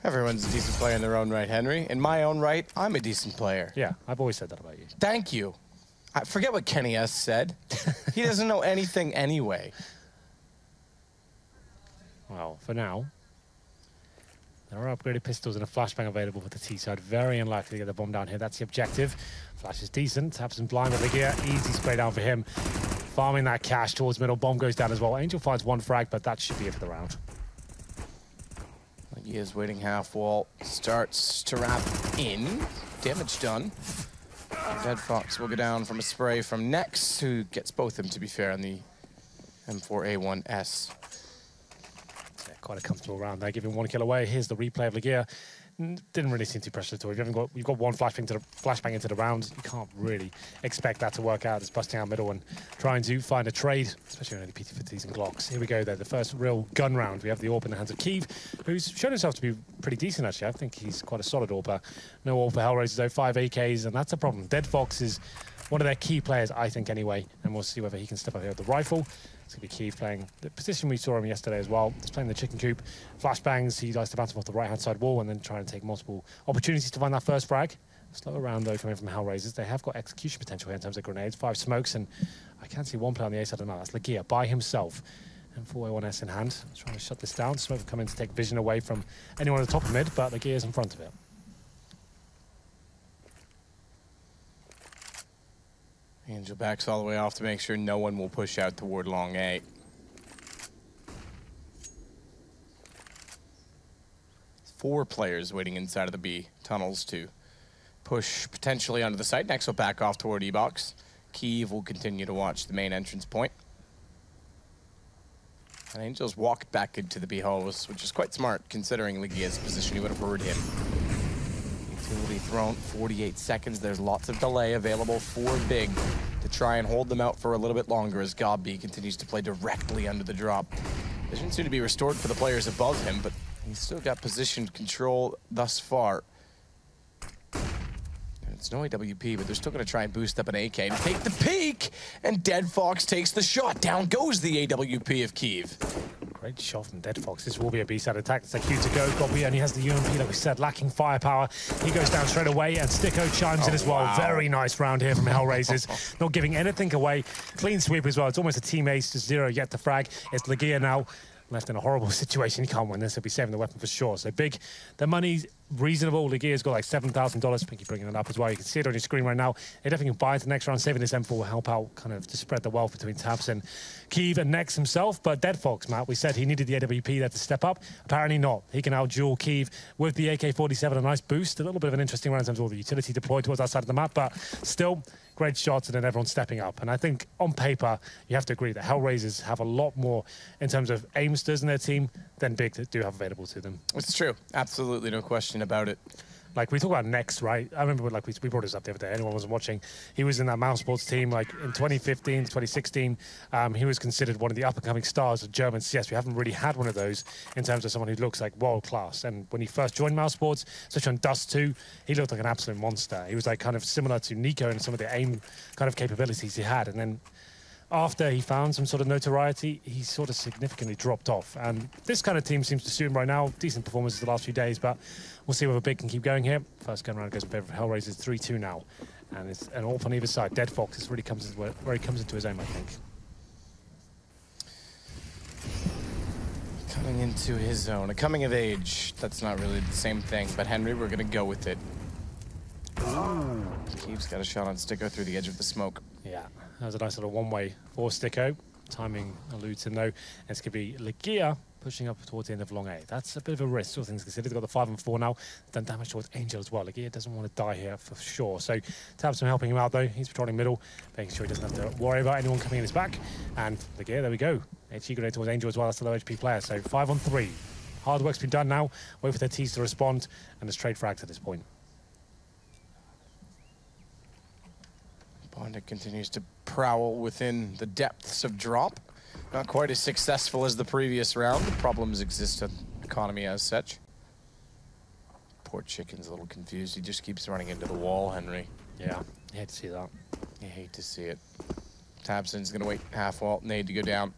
Everyone's a decent player in their own right, Henry. In my own right, I'm a decent player. Yeah, I've always said that about you. Thank you. I forget what Kenny S. said. He doesn't know anything anyway. Well, for now, there are upgraded pistols and a flashbang available for the T side. Very unlikely to get the bomb down here. That's the objective. Flash is decent. Taps and blind with the gear. Easy spray down for him. Farming that cash towards middle. Bomb goes down as well. Angel finds 1 frag, but that should be it for the round. He is waiting half wall. Starts to wrap in. Damage done. Dead Fox will go down from a spray from Nex, who gets both of them, to be fair, on the M4A1S. Yeah, quite a comfortable round there, giving 1 kill away. Here's the replay of Legia. Didn't really seem too pressured at all. You've got 1 flashbang into the round. You can't really expect that to work out. It's busting out middle and trying to find a trade, especially on any PT-50s and Glocks. Here we go, though. The first real gun round. We have the AWP in the hands of Kiev, who's shown himself to be pretty decent, actually. I think he's quite a solid AWPer. No AWP for HellRaisers, though. 5 AKs, and that's a problem. Dead Fox is one of their key players, I think, anyway. And we'll see whether he can step up here with the rifle. It's going to be Keeve playing the position we saw him yesterday as well. He's playing the chicken coop. Flashbangs, he likes to bounce him off the right-hand side wall and then try and take multiple opportunities to find that first frag. Slow around, though, coming from HellRaisers. They have got execution potential here in terms of grenades. 5 smokes, and I can see one player on the A side of the map. That's Legia by himself. And 4A1S in hand. Trying to shut this down. Smoke will come in to take vision away from anyone at the top of mid, but Legia's in front of it. Angel backs all the way off to make sure no one will push out toward long A. Four players waiting inside of the B tunnels to push potentially onto the site. Next will back off toward E-Box. Keeve will continue to watch the main entrance point. And Angel's walked back into the B halls, which is quite smart considering Legia's position. You would have heard him. Utility thrown, 48 seconds. There's lots of delay available for Big to try and hold them out for a little bit longer as Cbble continues to play directly under the drop. Vision soon to be restored for the players above him, but he's still got position control thus far. It's no AWP, but they're still going to try and boost up an AK to take the peek, and Dead Fox takes the shot. Down goes the AWP of Keeve. Great shot from Dead Fox. This will be a B-side attack. It's a Q to go. Cbble only has the UMP, like we said, lacking firepower. He goes down straight away, and Sticko chimes in as well. Wow. Very nice round here from HellRaisers. Not giving anything away. Clean sweep as well. It's almost a team ace to 0 yet to frag. It's Legia now. Left in a horrible situation. He can't win this. He'll be saving the weapon for sure. So Big, the money's reasonable. Legia's got like $7,000. Pinky bringing it up as well. You can see it on your screen right now. They definitely can buy into the next round. Saving this M4 will help out kind of to spread the wealth between Tabs and Keeve and Nex himself. But Dead Fox, Matt, we said he needed the AWP there to step up. Apparently not. He can out-duel Keeve with the AK-47. A nice boost. A little bit of an interesting round in terms of all the utility deployed towards that side of the map. But still, great shots, and then everyone stepping up. And I think on paper, you have to agree that HellRaisers have a lot more in terms of aimsters in their team than Big that do have available to them. It's true. Absolutely, no question about it. Like, we talk about Nex, right? I remember, like, we brought this up the other day. Anyone wasn't watching. He was in that Mouse Sports team, like, in 2015, 2016. He was considered one of the up-and-coming stars of German CS. We haven't really had one of those in terms of someone who looks like world-class. And when he first joined Mouse Sports, especially on Dust 2, he looked like an absolute monster. He was, like, kind of similar to Nico in some of the aim kind of capabilities he had. And then after he found some sort of notoriety, he sort of significantly dropped off. And this kind of team seems to suit him right now. Decent performances the last few days, but we'll see whether Big can keep going here. First gun round goes in favor of HellRaisers, 3-2 now. And it's an AWP on either side. Dead Fox is really comes into where he comes into his own, I think. Coming into his zone, a coming of age. That's not really the same thing, but Henry, we're going to go with it. Ooh. Keeve's got a shot on Sticko through the edge of the smoke. Yeah, that was a nice little one-way for Sticko. Timing eludes him, though. And it's going to be Legia pushing up towards the end of long A. That's a bit of a risk, all things considered. They've got the 5 and 4 now. Done damage towards Angel as well. Legia doesn't want to die here for sure. So Tabsum helping him out, though. He's patrolling middle, making sure he doesn't have to worry about anyone coming in his back. And Legia, there we go. HE grenade towards Angel as well. That's the low HP player. So 5 on 3. Hard work's been done now. Wait for their T's to respond. And there's trade frags at this point. Bondic continues to prowl within the depths of drop. Not quite as successful as the previous round. The problems exist in the economy as such. Poor Chicken's a little confused. He just keeps running into the wall, Henry. Yeah, you hate to see that. You hate to see it. Tabson's going to wait half wall, nade to go down.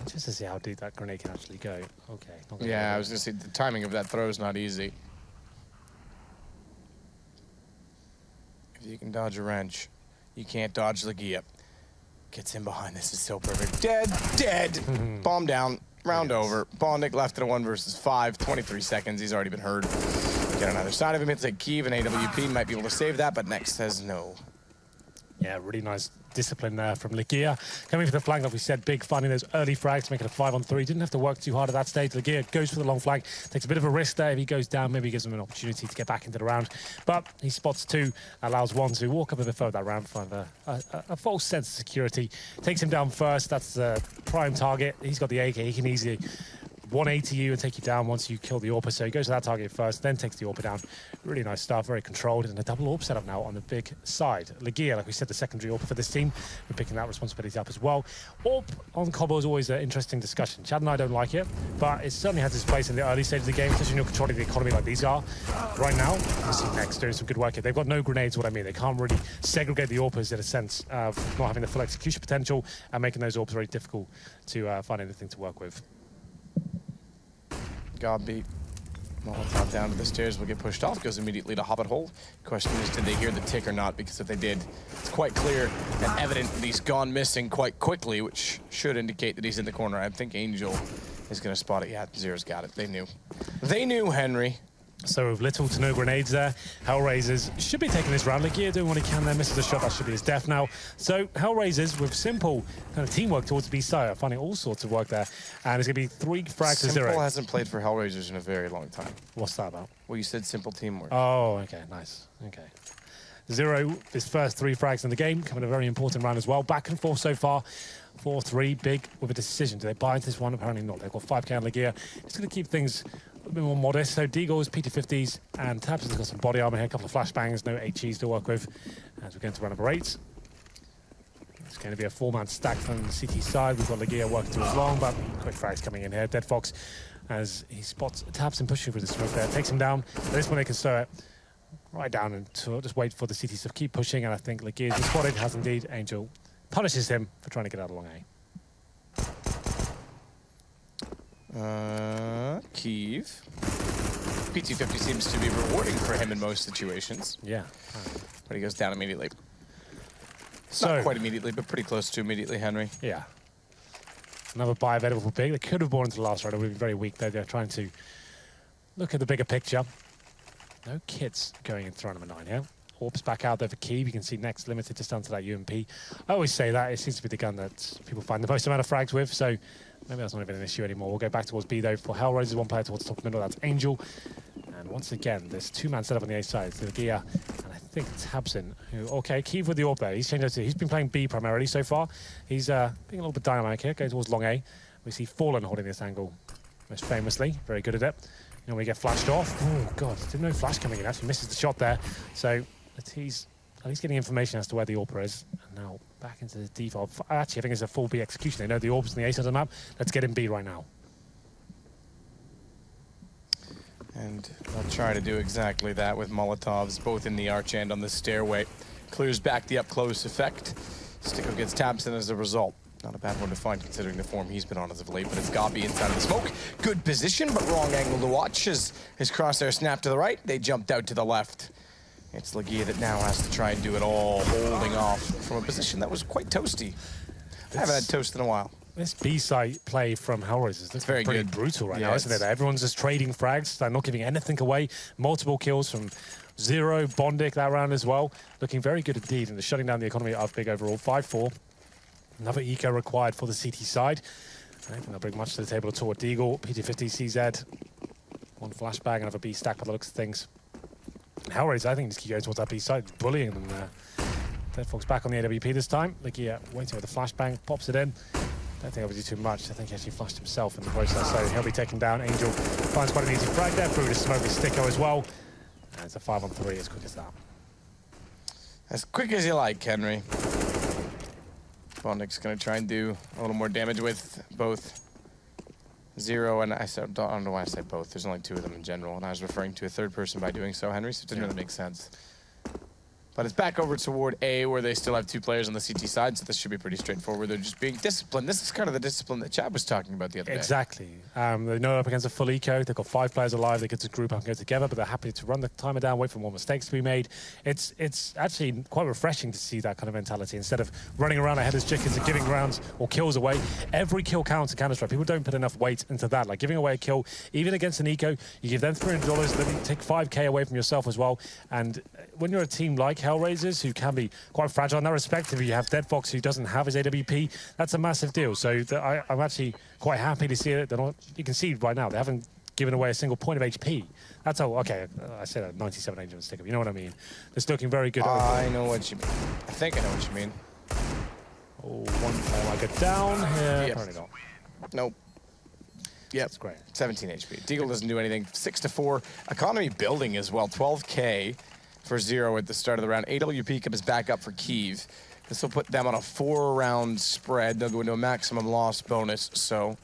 Just to see how deep that grenade can actually go. Okay. Yeah, I was going to say, the timing of that throw is not easy. If you can dodge a wrench, you can't dodge Legia. Gets in behind. This is so perfect. Dead. Bomb down. Round over. Bondic left in a 1 versus 5. 23 seconds. He's already been heard. Get on either side of him. It's like Keeve and AWP might be able to save that, but Nex says no. Yeah, really nice discipline there from Legia. Coming for the flank, like we said, Big finding those early frags to make it a 5 on 3. Didn't have to work too hard at that stage. Legia goes for the long flag, takes a bit of a risk there. If he goes down, maybe he gives him an opportunity to get back into the round. But he spots 2, allows 1 to walk up a bit further that round, find a false sense of security. Takes him down first. That's the prime target. He's got the AK. He can easily 180 you and take you down once you kill the AWPer. So he goes to that target first, then takes the AWPer down. Really nice stuff, very controlled, and a double AWP setup now on the big side. Legia, like we said, the secondary AWPer for this team. We're picking that responsibility up as well. AWP on Cbble is always an interesting discussion. Chad and I don't like it, but it certainly has its place in the early stage of the game, especially when you're controlling the economy like these are. Right now, you see Next doing some good work here. They've got no grenades, what I mean. They can't really segregate the AWPers in a sense of not having the full execution potential and making those AWPers very difficult to find anything to work with. Godbeat. Molotov down to the stairs will get pushed off, goes immediately to Hobbit Hole. Question is, did they hear the tick or not? Because if they did, it's quite clear and evident that he's gone missing quite quickly, which should indicate that he's in the corner. I think Angel is going to spot it. Yeah, Zero's got it. They knew. They knew, Henry. So with little to no grenades there, HellRaisers should be taking this round. Legia doing what he can there, misses a shot, that should be his death now. So HellRaisers with simple kind of teamwork towards B side, finding all sorts of work there. And it's going to be 3 frags to 0. Simple hasn't played for HellRaisers in a very long time. What's that about? Well, you said simple teamwork. Oh, okay, nice. Okay. Zero, his first 3 frags in the game, coming a very important round as well. Back and forth so far. 4-3, big with a decision. Do they buy into this one? Apparently not. They've got 5k on Legia. It's going to keep things a bit more modest. So Deagles, PT50s, and Tabs has got some body armor here, a couple of flashbangs, no HEs to work with as we're going to round number 8. It's going to be a 4-man stack from the CT side. We've got Legia working towards long, but quick frags coming in here. Dead Fox, as he spots Tabs and pushing for the smoke there, takes him down. At this point, they can stir it right down and just wait for the CT to keep pushing. And I think Legia's been spotted, has indeed. Angel punishes him for trying to get out along A. Kiev. PT50 seems to be rewarding for him in most situations. Yeah. But he goes down immediately. So, not quite immediately, but pretty close to immediately, Henry. Yeah. Another buy available for Big. They could have bought into the last round. It would be very weak, though. They're trying to look at the bigger picture. No kits going into round number 9 here. Orbs back out there for Kiev. You can see Next limited just down to that UMP. I always say that. It seems to be the gun that people find the most amount of frags with, so maybe that's not even an issue anymore. We'll go back towards B, though, for HellRaisers. 1 player towards the top middle. That's Angel. And once again, this 2-man setup on the A side. So Legia and I think Tabson, who, okay, Kiev with the AWP there. He's changed over to, he's been playing B primarily so far. He's being a little bit dynamic here, going towards long A. We see Fallen holding this angle most famously. Very good at it. You know, we get flashed off. Oh, God, didn't know flash coming in. Actually misses the shot there. So he's at least getting information as to where the AWPer is. And now back into the default. Actually, I think it's a full B execution. They know the AWP's on the A side of the map. Let's get in B right now. And I'll try to do exactly that with Molotovs, both in the arch and on the stairway. Clears back the up-close effect. Sticko gets Tabson as a result. Not a bad one to find considering the form he's been on as of late, but it's Gabi inside of the smoke. Good position, but wrong angle to watch as his crosshair snapped to the right. They jumped out to the left. It's Legia that now has to try and do it all, holding off from a position that was quite toasty. I haven't had toast in a while. This B-side play from HellRaisers looks very pretty good. brutal right now, isn't it? Everyone's just trading frags. They're not giving anything away. Multiple kills from Zero, Bondic that round as well. Looking very good indeed, and they're shutting down the economy of Big overall. 5-4. Another eco required for the CT side. I don't think they'll bring much to the table at all. Deagle, PT50, CZ. 1 flashbang, another B stack by the looks of things. HellRaisers, I think, just keep going towards that B side, bullying them there. Dead Fox back on the AWP this time. Legia waiting with the flashbang, pops it in. Don't think I'll do too much. I think he actually flashed himself in the process, so he'll be taken down. Angel finds quite an easy frag there through the smoke with Sticko as well. And it's a 5-on-3 as quick as that. As quick as you like, Henry. Bondic's going to try and do a little more damage with both Zero and I don't know why I said both. There's only 2 of them in general, and I was referring to a third person by doing so, Henry, so it didn't really make sense. But it's back over toward A, where they still have 2 players on the CT side, so this should be pretty straightforward. They're just being disciplined. This is kind of the discipline that Chad was talking about the other day. Exactly. They know up against a full eco. They've got 5 players alive. They get to group up and go together, but they're happy to run the timer down, wait for more mistakes to be made. It's actually quite refreshing to see that kind of mentality. Instead of running around ahead as chickens and giving rounds or kills away, every kill counts in Counter-Strike. People don't put enough weight into that. Like giving away a kill, even against an eco, you give them $300, then you take 5k away from yourself as well. And when you're a team like HellRaisers, who can be quite fragile in that respect, if you have Dead Fox who doesn't have his AWP, that's a massive deal. So I'm actually quite happy to see it. They're not, you can see right now, they haven't given away a single point of HP. That's how, okay, I said a 97 Angel stick-up, you know what I mean? It's looking very good. I know what you mean. I think I know what you mean. Oh, 1 player like a down here. Yep. Apparently not. Nope. Yep. That's great. 17 HP. Deagle doesn't do anything. 6-4. Economy building as well. 12K for 0 at the start of the round. AWP comes back up for Kyiv. This will put them on a 4-round spread. They'll go into a maximum loss bonus. So,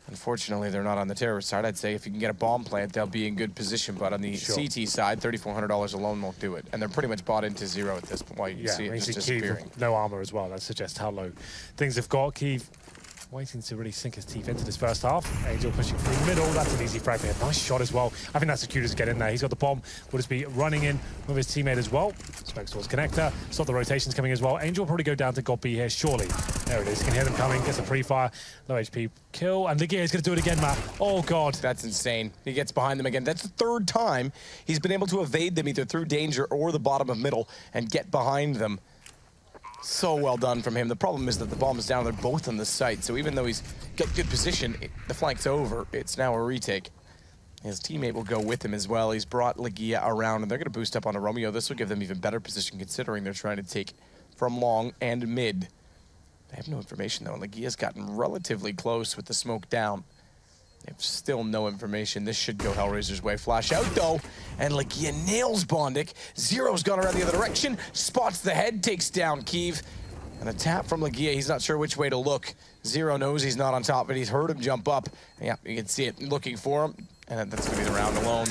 unfortunately, they're not on the terrorist side. I'd say if you can get a bomb plant, they'll be in good position. But on the CT side, $3,400 alone won't do it. And they're pretty much bought into 0 at this point. Well, you can see it just disappearing. No armor as well. That suggests how low things have got. Kyiv waiting to really sink his teeth into this first half. Angel pushing through middle. That's an easy frag for him. Nice shot as well. I think that's the cutest to get in there. He's got the bomb. Will just be running in with his teammate as well. Smokes towards connector. Saw the rotations coming as well. Angel will probably go down to God B here, surely. There it is. You can hear them coming. Gets a pre-fire. Low HP kill. And Ligier is going to do it again, Matt. Oh, God. That's insane. He gets behind them again. That's the 3rd time he's been able to evade them either through danger or the bottom of middle and get behind them. So well done from him. The problem is that the bomb is down. They're both on the site. So even though he's got good position, the flank's over. It's now a retake. His teammate will go with him as well. He's brought Ligia around, and they're going to boost up onto Romeo. This will give them even better position considering they're trying to take from long and mid. They have no information, though. Ligia's gotten relatively close with the smoke down. They have still no information. This should go HellRaisers' way. Flash out, though, and Ligia nails Bondic. 0's gone around the other direction, spots the head, takes down Kyiv. And a tap from Ligia. He's not sure which way to look. 0 knows he's not on top, but he's heard him jump up. Yeah, you can see it looking for him, and that's going to be the round alone.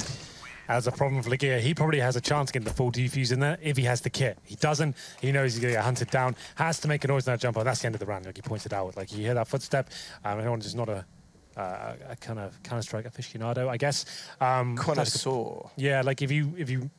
As a problem for Ligia, he probably has a chance to get the full defuse in there if he has the kit. He doesn't. He knows he's going to get hunted down. Has to make a noise in that jump. That's the end of the round, like he pointed out. Like, you hear that footstep. Everyone's just not a kind of Counter-Strike aficionado, I guess. Connoisseur. Yeah, like if you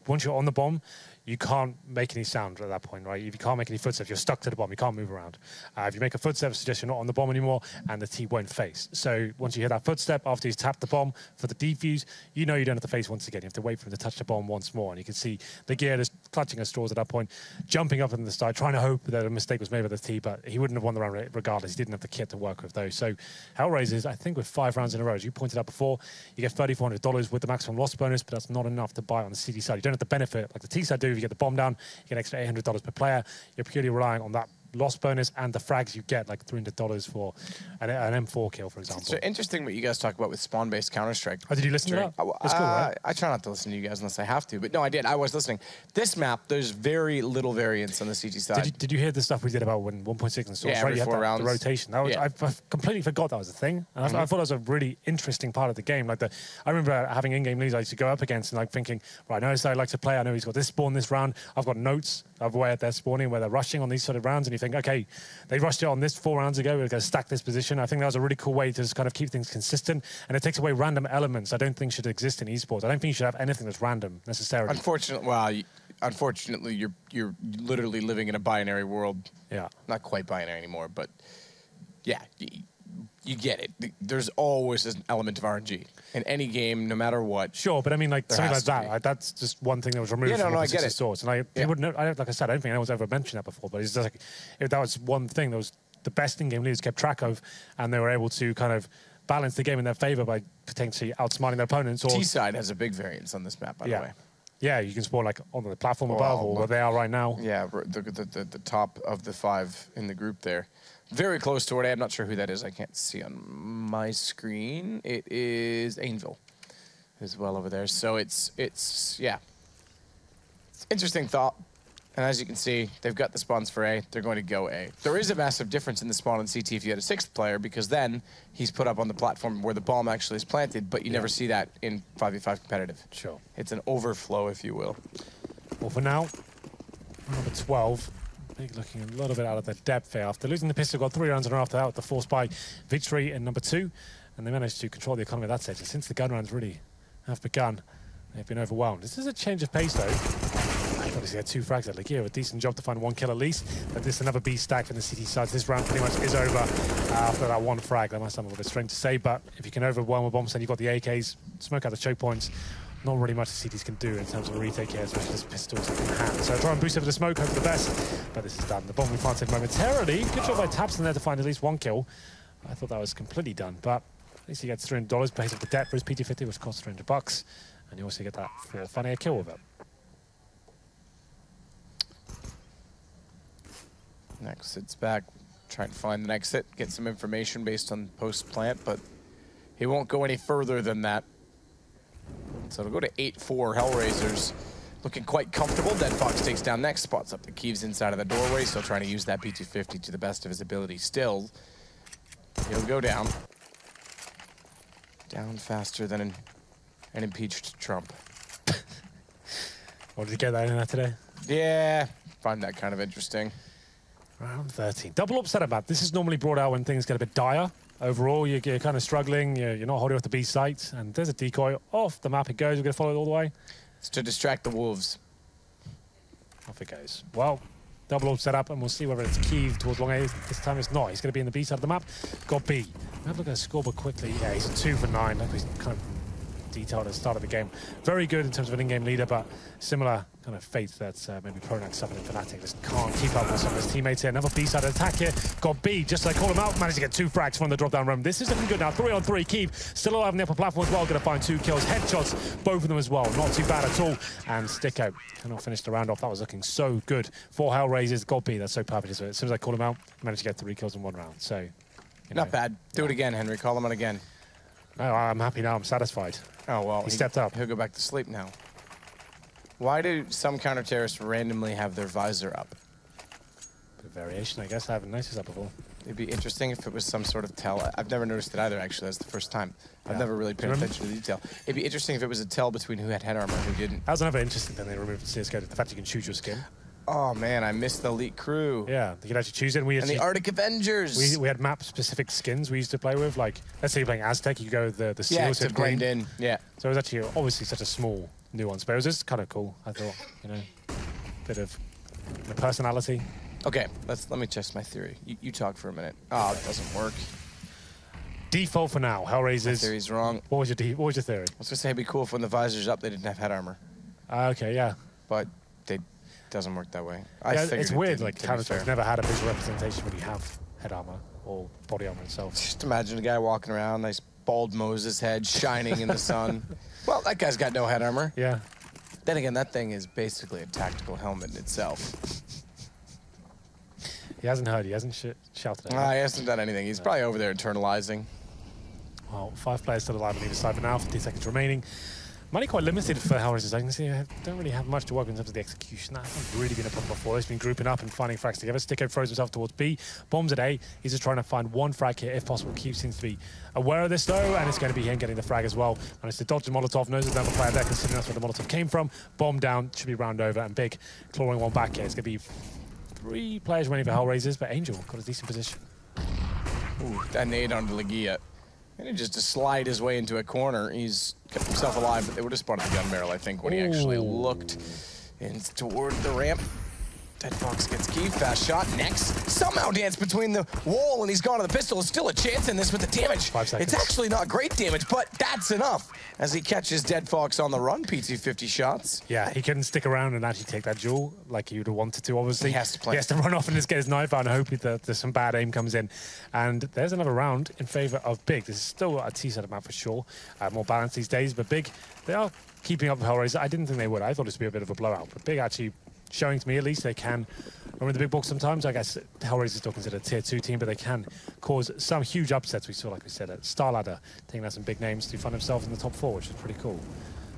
once you're on the bomb, you can't make any sound at that point, right? If you can't make any footsteps, you're stuck to the bomb. You can't move around. If you make a footstep, it suggests you're not on the bomb anymore, and the T won't face. So once you hear that footstep, after he's tapped the bomb for the defuse, you know you don't have to face once again. You have to wait for him to touch the bomb once more. And you can see the gear just clutching at straws at that point, jumping up in the side, trying to hope that a mistake was made by the T, but he wouldn't have won the round regardless. He didn't have the kit to work with those. So HellRaisers, I think with 5 rounds in a row, as you pointed out before, you get $3,400 with the maximum loss bonus, but that's not enough to buy on the CD side. You don't have the benefit like the T side do. If you get the bomb down, you get an extra $800 per player. You're purely relying on that loss bonus and the frags you get, like $300 for an M4 kill, for example. So interesting what you guys talk about with spawn-based Counter-Strike. Oh, did you listen to that? That's cool, right? I try not to listen to you guys unless I have to, but no, I did. I was listening. This map, there's very little variance on the CT side. Did you hear the stuff we did about when 1.6 and Source, yeah, right? You had 4 rounds. The rotation. That was, yeah. I completely forgot that was a thing. And I thought it was a really interesting part of the game. Like I remember having in-game leads I used to go up against and like thinking, right, I know this guy I like to play. I know he's got this spawn this round. I've got notes of where they're spawning, where they're rushing on these sort of rounds, and you think, okay, they rushed it on this 4 rounds ago, we're going to stack this position. I think that was a really cool way to just kind of keep things consistent, and it takes away random elements I don't think should exist in esports. I don't think you should have anything that's random, necessarily. Unfortunately, you're literally living in a binary world. Yeah. Not quite binary anymore, but yeah, you get it. There's always an element of RNG in any game, no matter what. Sure, but I mean, like something like that. That's just one thing that was removed from I get it. Source. And like I said, I don't think anyone's ever mentioned that before. But it's just like if that was one thing that was the best in-game leaders kept track of, and they were able to kind of balance the game in their favor by potentially outsmarting their opponents. Or T-side has a big variance on this map, by the way. Yeah, you can spawn like on the platform above or where they are right now. Yeah, the top of the 5 in the group there. Very close to it. I'm not sure who that is. I can't see on my screen. It is Ainville as well over there. So it's interesting thought. And as you can see, they've got the spawns for A. They're going to go A. There is a massive difference in the spawn in CT if you had a 6th player, because then he's put up on the platform where the bomb actually is planted, but you never see that in 5v5 competitive. Sure. It's an overflow, if you will. Well, for now, number 12. Big looking a little bit out of their depth here. After losing the pistol, got 3 rounds in a row after that with the force by victory in number 2. And they managed to control the economy at that stage. And since the gun rounds really have begun, they've been overwhelmed. This is a change of pace, though. Obviously, had 2 frags at Ligia, a decent job to find 1 kill at least. But this is another B stack from the CT side. This round pretty much is over after that 1 frag. That might sound a little bit strange to say, but if you can overwhelm a bomb, then you've got the AKs, smoke out the choke points. Not really much the CTs can do in terms of a retake here, especially this pistol in hand. So try and boost over the smoke, hope for the best. But this is done. The bomb we planted momentarily. Good job by Tabson there to find at least 1 kill. I thought that was completely done, but at least he gets $300 based off the debt for his PT50, which costs $300. And you also get that for finding a kill with it. Next, it's back try and find an exit, get some information based on post-plant, but he won't go any further than that. So it'll go to 8-4. HellRaisers looking quite comfortable. Dead Fox takes down next, spots up the Keeves inside of the doorway, still trying to use that P250 to the best of his ability. Still, he'll go down. Down faster than an impeached Trump. What did you get that in there today? Yeah, find that kind of interesting. Round 13. Double upset about. This is normally brought out when things get a bit dire. Overall, you're kind of struggling. You're not holding off the B site. And there's a decoy. Off the map it goes. We're going to follow it all the way. It's to distract the wolves. Off it goes. Well, double set up, and we'll see whether it's Kiev towards long A. This time it's not. He's going to be in the B side of the map. Got B. Have a look at the scoreboard quickly. Yeah, he's 2 for 9. Like he's kind of detailed at the start of the game. Very good in terms of an in-game leader, but similar kind of fate that maybe Pronax suffered in Fnatic. Just can't keep up with some of his teammates here. Another B-side attack here. Got B, just as I call him out, managed to get 2 frags from the drop-down room. This is looking good now. 3-on-3. Keev still alive on the upper platform as well. Going to find 2 kills. Headshots, both of them as well. Not too bad at all. And Sticko cannot finish the round off. That was looking so good for HellRaisers. Got B, that's so perfect. As soon as I call him out, managed to get 3 kills in 1 round. So, not bad. Do it again, Henry. Call him out again. No, I'm happy now. I'm satisfied. Oh, well. He stepped up. He'll go back to sleep now. Why do some counter-terrorists randomly have their visor up? Bit of variation, I guess. I haven't noticed that before. It'd be interesting if it was some sort of tell. I've never noticed it either, actually. That's the first time. I've never really paid attention to the detail. It'd be interesting if it was a tell between who had head armor and who didn't. That was another interesting thing they removed from CSGO, the fact you can choose your skin. Oh, man, I missed the elite crew. Yeah, you could actually choose it. And the Arctic Avengers. We had map-specific skins we used to play with. Like, let's say you're playing Aztec, you go with the seals. Yeah, to blend in. Yeah. So it was actually obviously such a small nuance, but it was just kind of cool, I thought. Bit of personality. Okay, let me test my theory. You talk for a minute. Oh, it doesn't work. Default for now, HellRaisers. My theory's wrong. What was your theory? I was going to say it'd be cool if when the visor's up, they didn't have head armor. Okay, yeah. But it doesn't work that way. Yeah, it's weird, like, Counter-Strike's never had a visual representation when you have head armor or body armor itself. Just imagine a guy walking around, nice bald Moses head shining in the sun. Well, that guy's got no head armor. Yeah. Then again, that thing is basically a tactical helmet in itself. He hasn't heard, he hasn't shouted at He hasn't done anything. He's probably over there internalizing. Well, 5 players still alive on either side for now, 15 seconds remaining. Money quite limited for HellRaisers. I can see I don't really have much to work with in terms of the execution. That hasn't really been a problem before. He's been grouping up and finding frags together. Sticko throws himself towards B, bombs at A. He's just trying to find 1 frag here, if possible. Keeves seems to be aware of this, though, and it's going to be him getting the frag as well. Managed to dodge the Molotov, knows there's another player there, considering that's where the Molotov came from. Bomb down, should be round over, and Big clawing 1 back here. It's going to be 3 players remaining for HellRaisers, but Angel got a decent position. Ooh, that nade onto Legia. And just to slide his way into a corner. He's kept himself alive, but they would have spotted the gun barrel, I think, when he actually looked in toward the ramp. Dead Fox gets Keev, fast shot, next. Somehow dance between the wall and he's gone to the pistol. Still a chance in this with the damage. 5 seconds. It's actually not great damage, but that's enough as he catches Dead Fox on the run, P250 shots. Yeah, he couldn't stick around and actually take that duel like he would have wanted to, obviously. He has to play. He has to run off and just get his knife out and hope that there's some bad aim comes in. And there's another round in favor of Big. This is still a T-side map for sure. More balanced these days, but Big, they are keeping up with HellRaiser. I didn't think they would. I thought this would be a bit of a blowout, but Big actually showing to me at least they can run in the big box sometimes. I guess HellRaisers is still considered a tier 2 team, but they can cause some huge upsets. We saw, like we said, at Star Ladder, taking out some big names to find themselves in the top 4, which is pretty cool.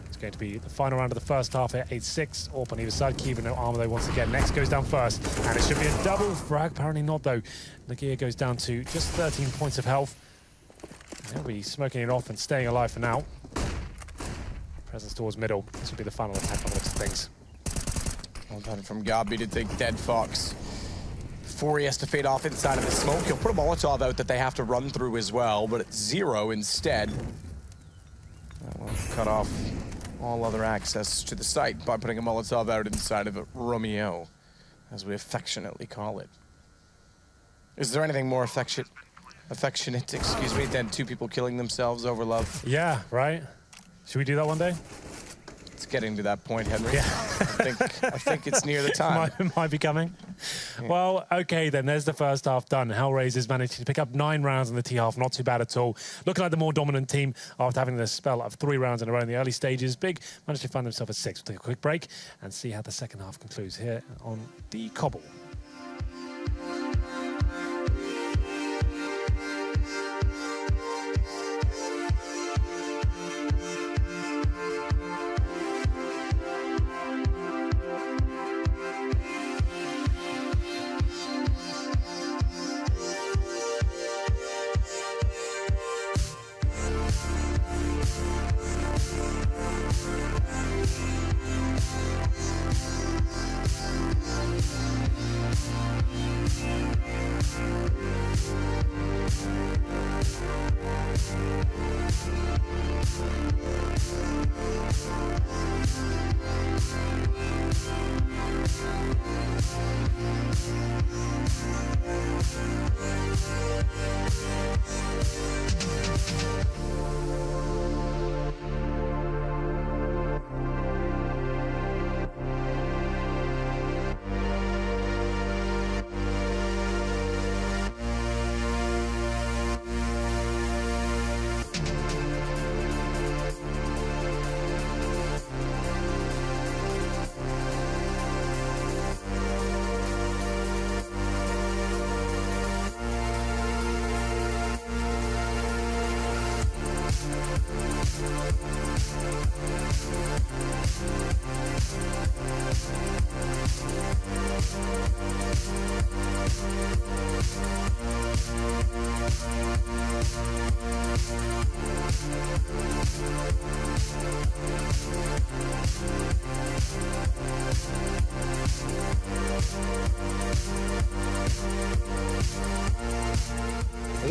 It's going to be the final round of the first half here, 8-6. Orp on either side, keeping no armor though once again. Next goes down first, and it should be a double frag. Apparently not though. Legia goes down to just 13 points of health. They'll be smoking it off and staying alive for now. Presence towards middle. This will be the final attack on the looks of things. Well done from Gabi to take Dead Fox. Before he has to fade off inside of the smoke, he'll put a Molotov out that they have to run through as well, but it's 0 instead. That will cut off all other access to the site by putting a Molotov out inside of a Romeo, as we affectionately call it. Is there anything more affectionate, excuse me, than 2 people killing themselves over love? Yeah, right? Should we do that one day? It's getting to that point, Henry. Yeah. I think it's near the time. might be coming. Yeah. Well, okay then, there's the first half done. HellRaisers managed to pick up 9 rounds in the T-half, not too bad at all. Looking like the more dominant team after having the spell of 3 rounds in a row in the early stages. Big managed to find themselves at 6. We'll take a quick break and see how the second half concludes here on the Cbble.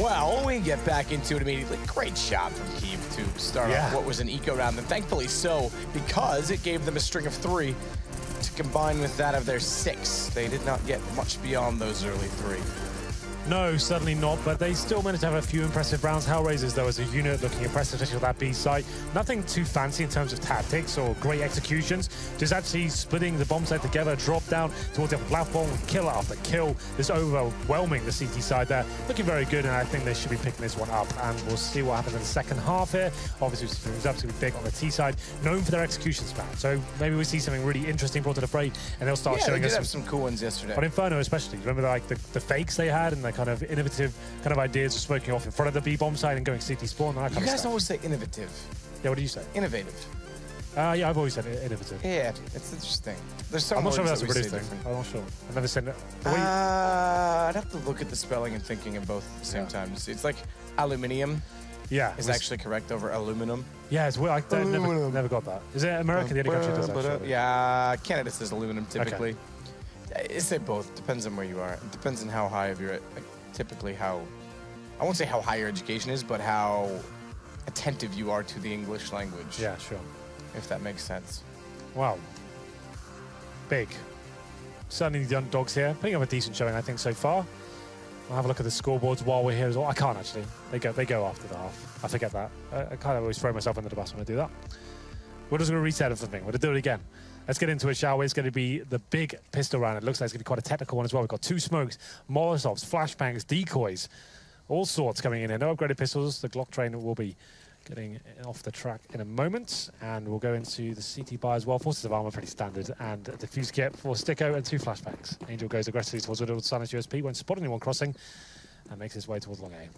well, we get back into it immediately. Great shot from Kiev to start off what was an eco round, and thankfully so, because it gave them a string of 3 to combine with that of their 6. They did not get much beyond those early 3. No, certainly not, but they still managed to have a few impressive rounds. HellRaisers, though, as a unit, looking impressive, especially with that B site. Nothing too fancy in terms of tactics or great executions, just actually splitting the bomb site together, drop down towards the upper platform, kill after kill, just overwhelming the CT side there. Looking very good, and I think they should be picking this one up, and we'll see what happens in the second half here. Obviously, it's absolutely big on the T side, known for their execution span, so maybe we see something really interesting brought to the fray, and they'll start showing us some cool ones yesterday. But Inferno especially, remember like the fakes they had and the kind of innovative kind of ideas of smoking off in front of the B bomb site and going CT spawn and that kind of stuff. You guys always say innovative. Yeah, what do you say? Innovative. Yeah, I've always said innovative. Yeah, it's interesting. There's some I'm not sure if words that's a that we British say thing. different. I'm not sure. I've never said it. I'd have to look at the spelling and thinking of both at the same time. It's like aluminium. Yeah, is actually correct over aluminum. Yeah, it's weird. I never got that. Is it America the only country that does that? Yeah, Canada says aluminum typically. Okay. It's say both. Depends on where you are. It depends on how high of your typically how. I won't say how high your education is, but how attentive you are to the English language. Yeah, sure. If that makes sense. Wow. Big. Certainly the underdogs here. Putting up a decent showing, I think, so far. I'll have a look at the scoreboards while we're here as well. I can't actually. They go after the half. I forget that. I kind of always throw myself under the bus when I do that. We're just going to reset everything. We're going to do it again. Let's get into it, shall we? It's going to be the big pistol round. It looks like it's going to be quite a technical one as well. We've got 2 smokes, Molotovs, flashbangs, decoys, all sorts coming in here. No upgraded pistols. The Glock train will be getting off the track in a moment. And we'll go into the CT buy as well. Forces of armor, pretty standard. And a diffuse kit for Sticko and 2 flashbangs. Angel goes aggressively towards Widowed Silence USP, won't spot anyone crossing, and makes his way towards long A.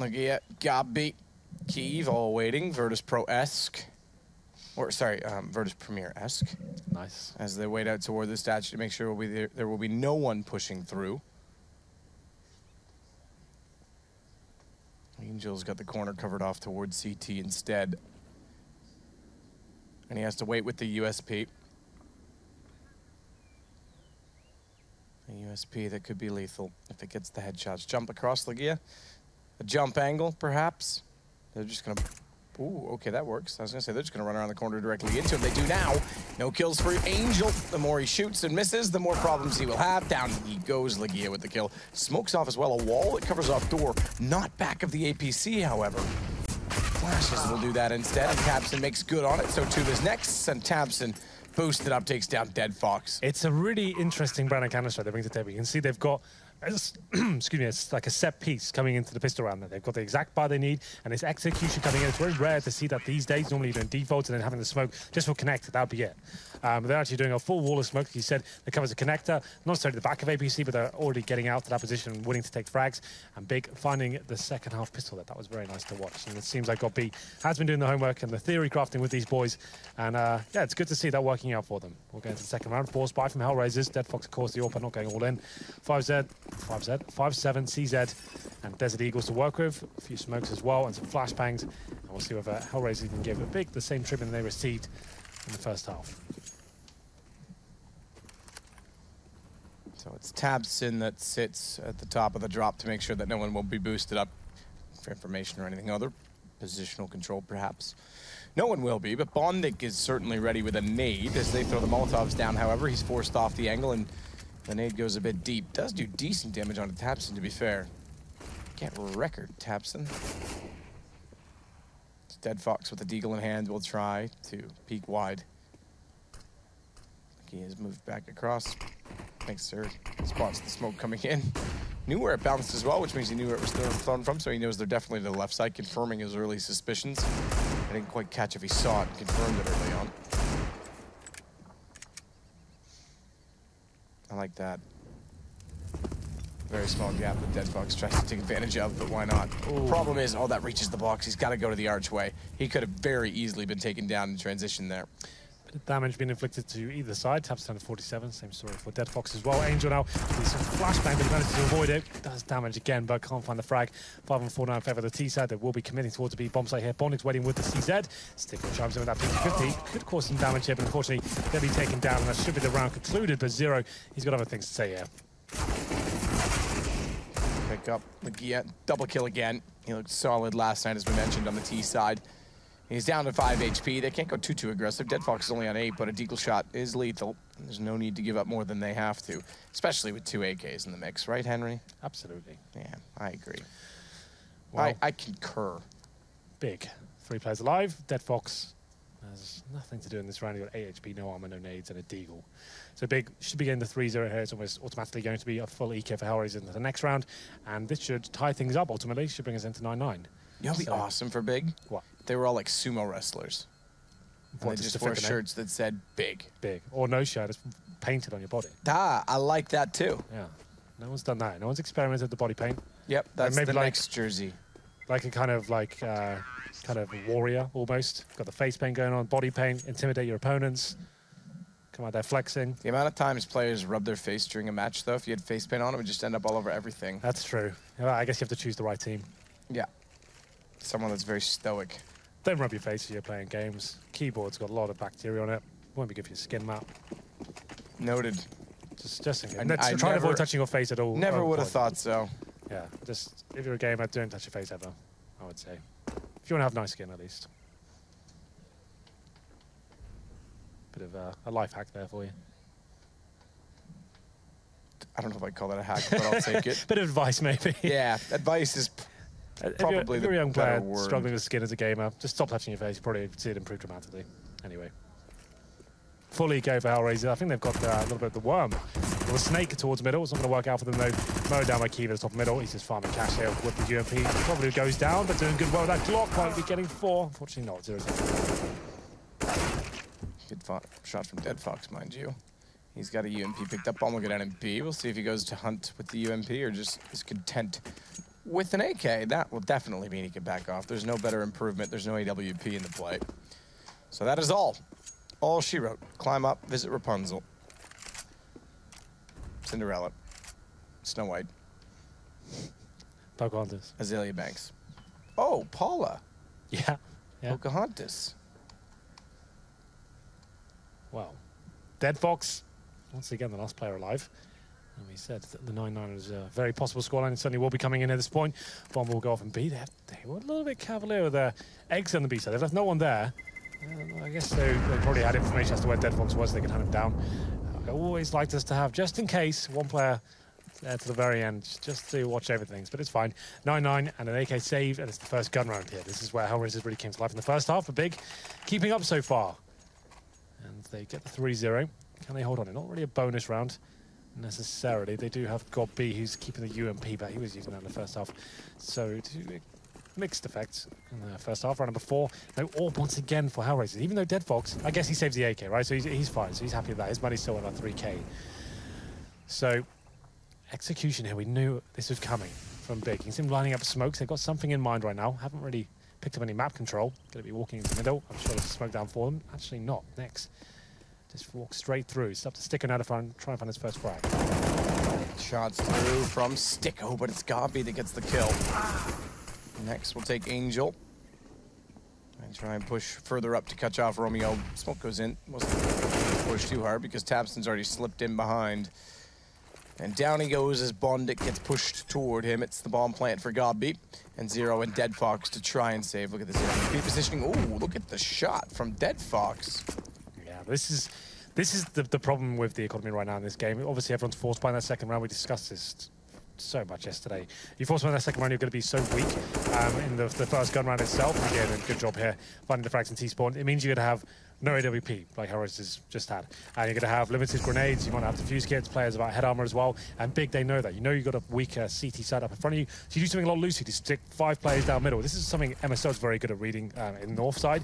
Look at Gabi, Kiev, all waiting. Virtus Pro-esque. Or, sorry, Virtus Premier-esque. Nice. As they wait out toward the statue to make sure there will be no one pushing through. Angel's got the corner covered off towards CT instead. And he has to wait with the USP. A USP that could be lethal if it gets the headshots. Jump across Legia. A jump angle, perhaps. They're just going to... Ooh, okay, that works. I was going to say, they're just going to run around the corner directly into him. They do now. No kills for Angel. The more he shoots and misses, the more problems he will have. Down he goes, Legia with the kill. Smokes off as well. A wall that covers off door. Not back of the APC, however. Flashes will do that instead. And Tabson makes good on it. So Tube is next. And Tabson boosted up, takes down Dead Fox. It's a really interesting brand of Counter-Strike they bring to the table. You can see they've got... excuse me, it's like a set piece coming into the pistol round there. They've got the exact buy they need, and it's execution coming in. It's very rare to see that these days. Normally you're doing defaults and then having the smoke just for connect. That would be it. They're actually doing a full wall of smoke. He said that covers a connector, not necessarily the back of APC, but they're already getting out to that position and willing to take frags. And Big finding the second half pistol there. That was very nice to watch. And it seems like GOB has been doing the homework and the theory crafting with these boys. And yeah, it's good to see that working out for them. We'll go into the second round. Force buy from HellRaisers. Dead Fox, of course, the AWP not going all in. 5-7, CZ, and Desert Eagles to work with. A few smokes as well and some flashbangs. And we'll see whether HellRaisers can give a Big the same treatment they received in the first half. So it's Tabson that sits at the top of the drop to make sure that no one will be boosted up for information or anything other. Positional control, perhaps. No one will be, but Bondik is certainly ready with a nade as they throw the Molotovs down. However, he's forced off the angle, and the nade goes a bit deep. Does do decent damage on Tabson, to be fair. Can't record Tabson. Dead Fox with the deagle in hand will try to peek wide. He has moved back across. Thanks, sir. Spots the smoke coming in. Knew where it bounced as well, which means he knew where it was thrown from, so he knows they're definitely to the left side, confirming his early suspicions. I didn't quite catch if he saw it and confirmed it early on. I like that. Very small gap that Dead Fox tries to take advantage of, but why not? Ooh. Problem is, that reaches the box. He's got to go to the archway. He could have very easily been taken down in transition there. Bit of damage being inflicted to either side. Taps down to 47. Same story for Dead Fox as well. Angel now with some flashbang, but he manages to avoid it. Does damage again, but can't find the frag. 5-4-9 in favor of the T side. They will be committing towards the B bomb site here. Bondix waiting with the CZ. Stickle chimes in with that 50-50. Could cause some damage here, but unfortunately they'll be taken down, and that should be the round concluded. But Zero, he's got other things to say here. Pick up the double kill again. He looked solid last night, as we mentioned, on the T side. He's down to 5 HP. They can't go too aggressive. Dead Fox is only on 8, but a deagle shot is lethal. There's no need to give up more than they have to, especially with 2 AKs in the mix, right, Henry? Absolutely. Yeah, I agree. Well, I concur. Big. 3 players alive. Dead Fox has nothing to do in this round. He got 8 HP, no armor, no nades, and a deagle. So Big should be getting the 3-0 here. It's almost automatically going to be a full EK for HellRaisers into the next round, and this should tie things up ultimately. Should bring us into 9-9. You know what'd be awesome for Big? What? They were all like sumo wrestlers. And they just wore shirts that said Big. Big. Or no shirt, it's painted on your body. Ah, I like that too. Yeah. No one's done that. No one's experimented with the body paint. Yep, that's maybe the like, next jersey. Like a kind of warrior almost. Got the face paint going on, body paint, intimidate your opponents. Come out there flexing. The amount of times players rub their face during a match, though, if you had face paint on, it would just end up all over everything. That's true. Yeah, I guess you have to choose the right team. Yeah. Someone that's very stoic. Don't rub your face if you're playing games. Keyboard's got a lot of bacteria on it. Won't be good for your skin, Matt. Noted. Just in case. Try to avoid touching your face at all. Never would have thought so. Yeah, just if you're a gamer, don't touch your face ever, I would say. If you want to have nice skin, at least. Bit of a life hack there for you. I don't know if I'd call that a hack, but I'll take it. Bit of advice, maybe. Yeah, advice is probably if you're a young player word. struggling with skin as a gamer, just stop touching your face. You probably see it improve dramatically. Anyway. Fully go for HellRaisers. I think they've got a little bit of the worm. Well, the snake towards middle. It's not going to work out for them, though. Mowed down by Kiva top middle. He's just farming cash here with the UMP. He probably goes down, but doing good well. That Glock might be getting 4. Unfortunately not. 0-0. Good shot from Dead Fox, mind you. He's got a UMP picked up on. We'll get an MP. We'll see if he goes to hunt with the UMP or just is content with an AK. That will definitely mean he can back off. There's no better improvement. There's no AWP in the play. So that is all. All she wrote. Climb up, visit Rapunzel. Cinderella. Snow White. Pocahontas. Azalea Banks. Oh, Paula. Yeah. Pocahontas. Wow. Dead Fox, once again, the last player alive. And we said that the 9-9 is a very possible scoreline. It certainly will be coming in at this point. Bomb will go off and B. They were a little bit cavalier with their eggs on the B side. They've left no one there. I guess they probably had information as to where Dead Fox was. They could hunt him down. I always liked us to have, just in case, one player there to the very end, just to watch everything. But it's fine. 9-9 and an AK save, and it's the first gun round here. This is where HellRaisers really came to life in the first half. But Big keeping up so far. And they get the 3-0. Can they hold on? Not really a bonus round necessarily. They do have God B, who's keeping the UMP, but he was using that in the first half. So mixed effects in the first half. Round number 4. No AWP once again for HellRaisers. Even though Dead Fox, I guess he saves the AK, right? So he's fine. So he's happy with that. His money's still at 3K. So execution here. We knew this was coming from Big. You can see him lining up smokes. They've got something in mind right now. Haven't really picked up any map control. Going to be walking into the middle. I'm sure there's a smoke down for them. Actually not. Next. Just walk straight through. It's up to Sticko now to try and find his first frag. Shots through from Sticko, but it's Gobby that gets the kill. Next, we'll take Angel. And try and push further up to catch off Romeo. Smoke goes in. Wasn't push too hard because Tapson's already slipped in behind. And down he goes as Bondic gets pushed toward him. It's the bomb plant for Gobby. And Zero and Dead Fox to try and save. Look at this MVP positioning. Ooh, look at the shot from Dead Fox. Yeah, this is the problem with the economy right now in this game. Obviously, everyone's forced by in that second round. We discussed this so much yesterday. You force by in that second round, you're going to be so weak in the first gun round itself. Again, a good job here finding the frags in T-spawn. It means you're going to have no AWP, like HellRaisers just had. And you're going to have limited grenades. You might have defuse kits, players about head armor as well. And Big, they know that. You know you've got a weaker CT side up in front of you. So you do something a lot looser. You stick 5 players down middle. This is something MSL is very good at reading in North side.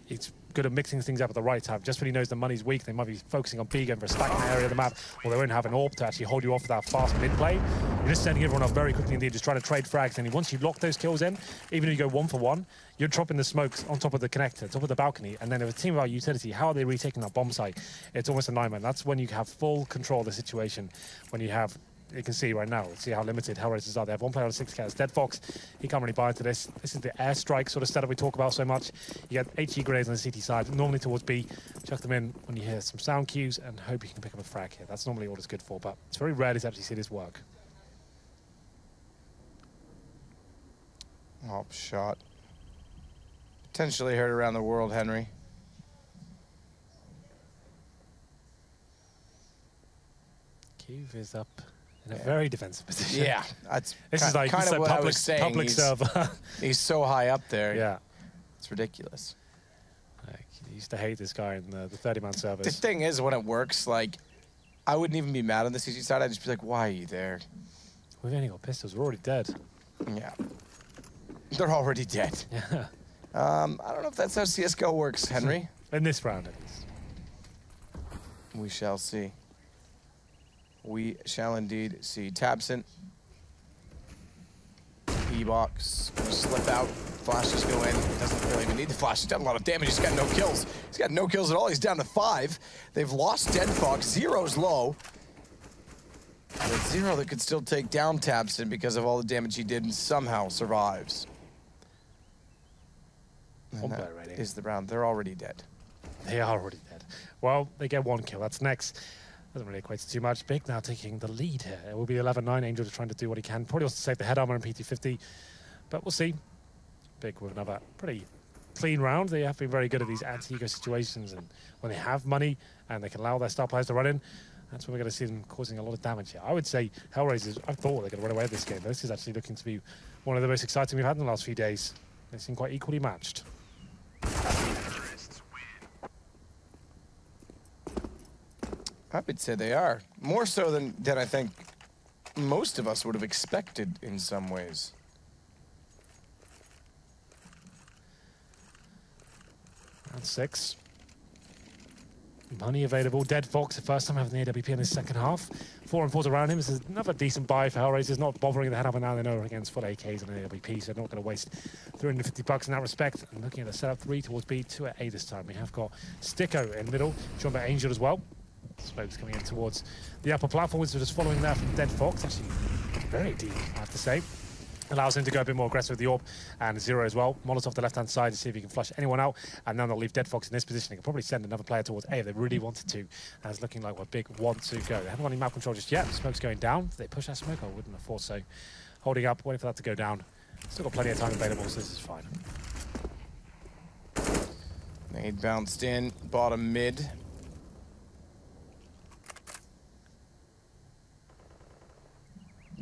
It's good at mixing things up at the right time. Just when he knows the money's weak, they might be focusing on B going for a stack in the area of the map, or they won't have an AWP to actually hold you off with that fast mid-play. You're just sending everyone off very quickly indeed, just trying to trade frags, and once you lock those kills in, even if you go 1 for 1, you're dropping the smokes on top of the connector, top of the balcony, and then if a team about utility, how are they retaking that bomb site? It's almost a nightmare. That's when you have full control of the situation, when you have... You can see right now, see how limited HellRaisers are. They have 1 player on 6 kills. Dead Fox, he can't really buy into this. This is the airstrike sort of setup we talk about so much. You get HE grenades on the CT side, normally towards B. Chuck them in when you hear some sound cues and hope you can pick up a frag here. That's normally all it's good for, but it's very rare to actually see this work. Op shot. Potentially heard around the world, Henry. Cube is up in a very defensive position. Yeah, that's this is like kind of what I was saying. Public server. He's so high up there. Yeah, it's ridiculous. Like, he used to hate this guy in the 30-man servers. The thing is, when it works, like, I wouldn't even be mad on the CG side. I'd just be like, why are you there? We've only got pistols. We're already dead. Yeah, they're already dead. Yeah. I don't know if that's how CS:GO works, Henry. In this round, at least. We shall see. We shall indeed see. Tabson. E-box. Gonna slip out. Flashes go in. Doesn't really even need the flash. He's done a lot of damage. He's got no kills. He's got no kills at all. He's down to 5. They've lost Dead Fox. Zero's low. But Zero that could still take down Tabson because of all the damage he did and somehow survives. And that is the round. They're already dead. They are already dead. Well, they get 1 kill. That's next. Doesn't really equate to too much. Big now taking the lead here. It will be 11-9. Angel trying to do what he can. Probably wants to save the head armor and PT50. But we'll see. Big with another pretty clean round. They have been very good at these anti-ego situations. And when they have money and they can allow their star players to run in, that's when we're going to see them causing a lot of damage here. I would say HellRaisers, I thought they're going to run away with this game. But this is actually looking to be one of the most exciting we've had in the last few days. They seem quite equally matched. I would say they are. More so than I think most of us would have expected in some ways. Round 6. Money available. Dead Fox, the first time having the AWP in the second half. 4 and 4s around him. This is another decent buy for HellRaisers. Not bothering the head up and now they know against full AKs and an AWP, so they're not going to waste $350 in that respect. And looking at the setup, 3 towards B, 2 at A this time. We have got Sticko in the middle, joined by Angel as well. Smokes coming in towards the upper platform, which is just following there from Dead Fox. Actually, very deep, I have to say. Allows him to go a bit more aggressive with the AWP, and Zero as well. Molotov the left-hand side to see if he can flush anyone out, and then they'll leave Dead Fox in this position. They can probably send another player towards A if they really wanted to. And it's looking like what Big want to go. They haven't got any map control just yet. Smoke's going down. If they push that smoke, I wouldn't have thought so. Holding up, waiting for that to go down. Still got plenty of time available, so this is fine. Nade bounced in, bottom mid.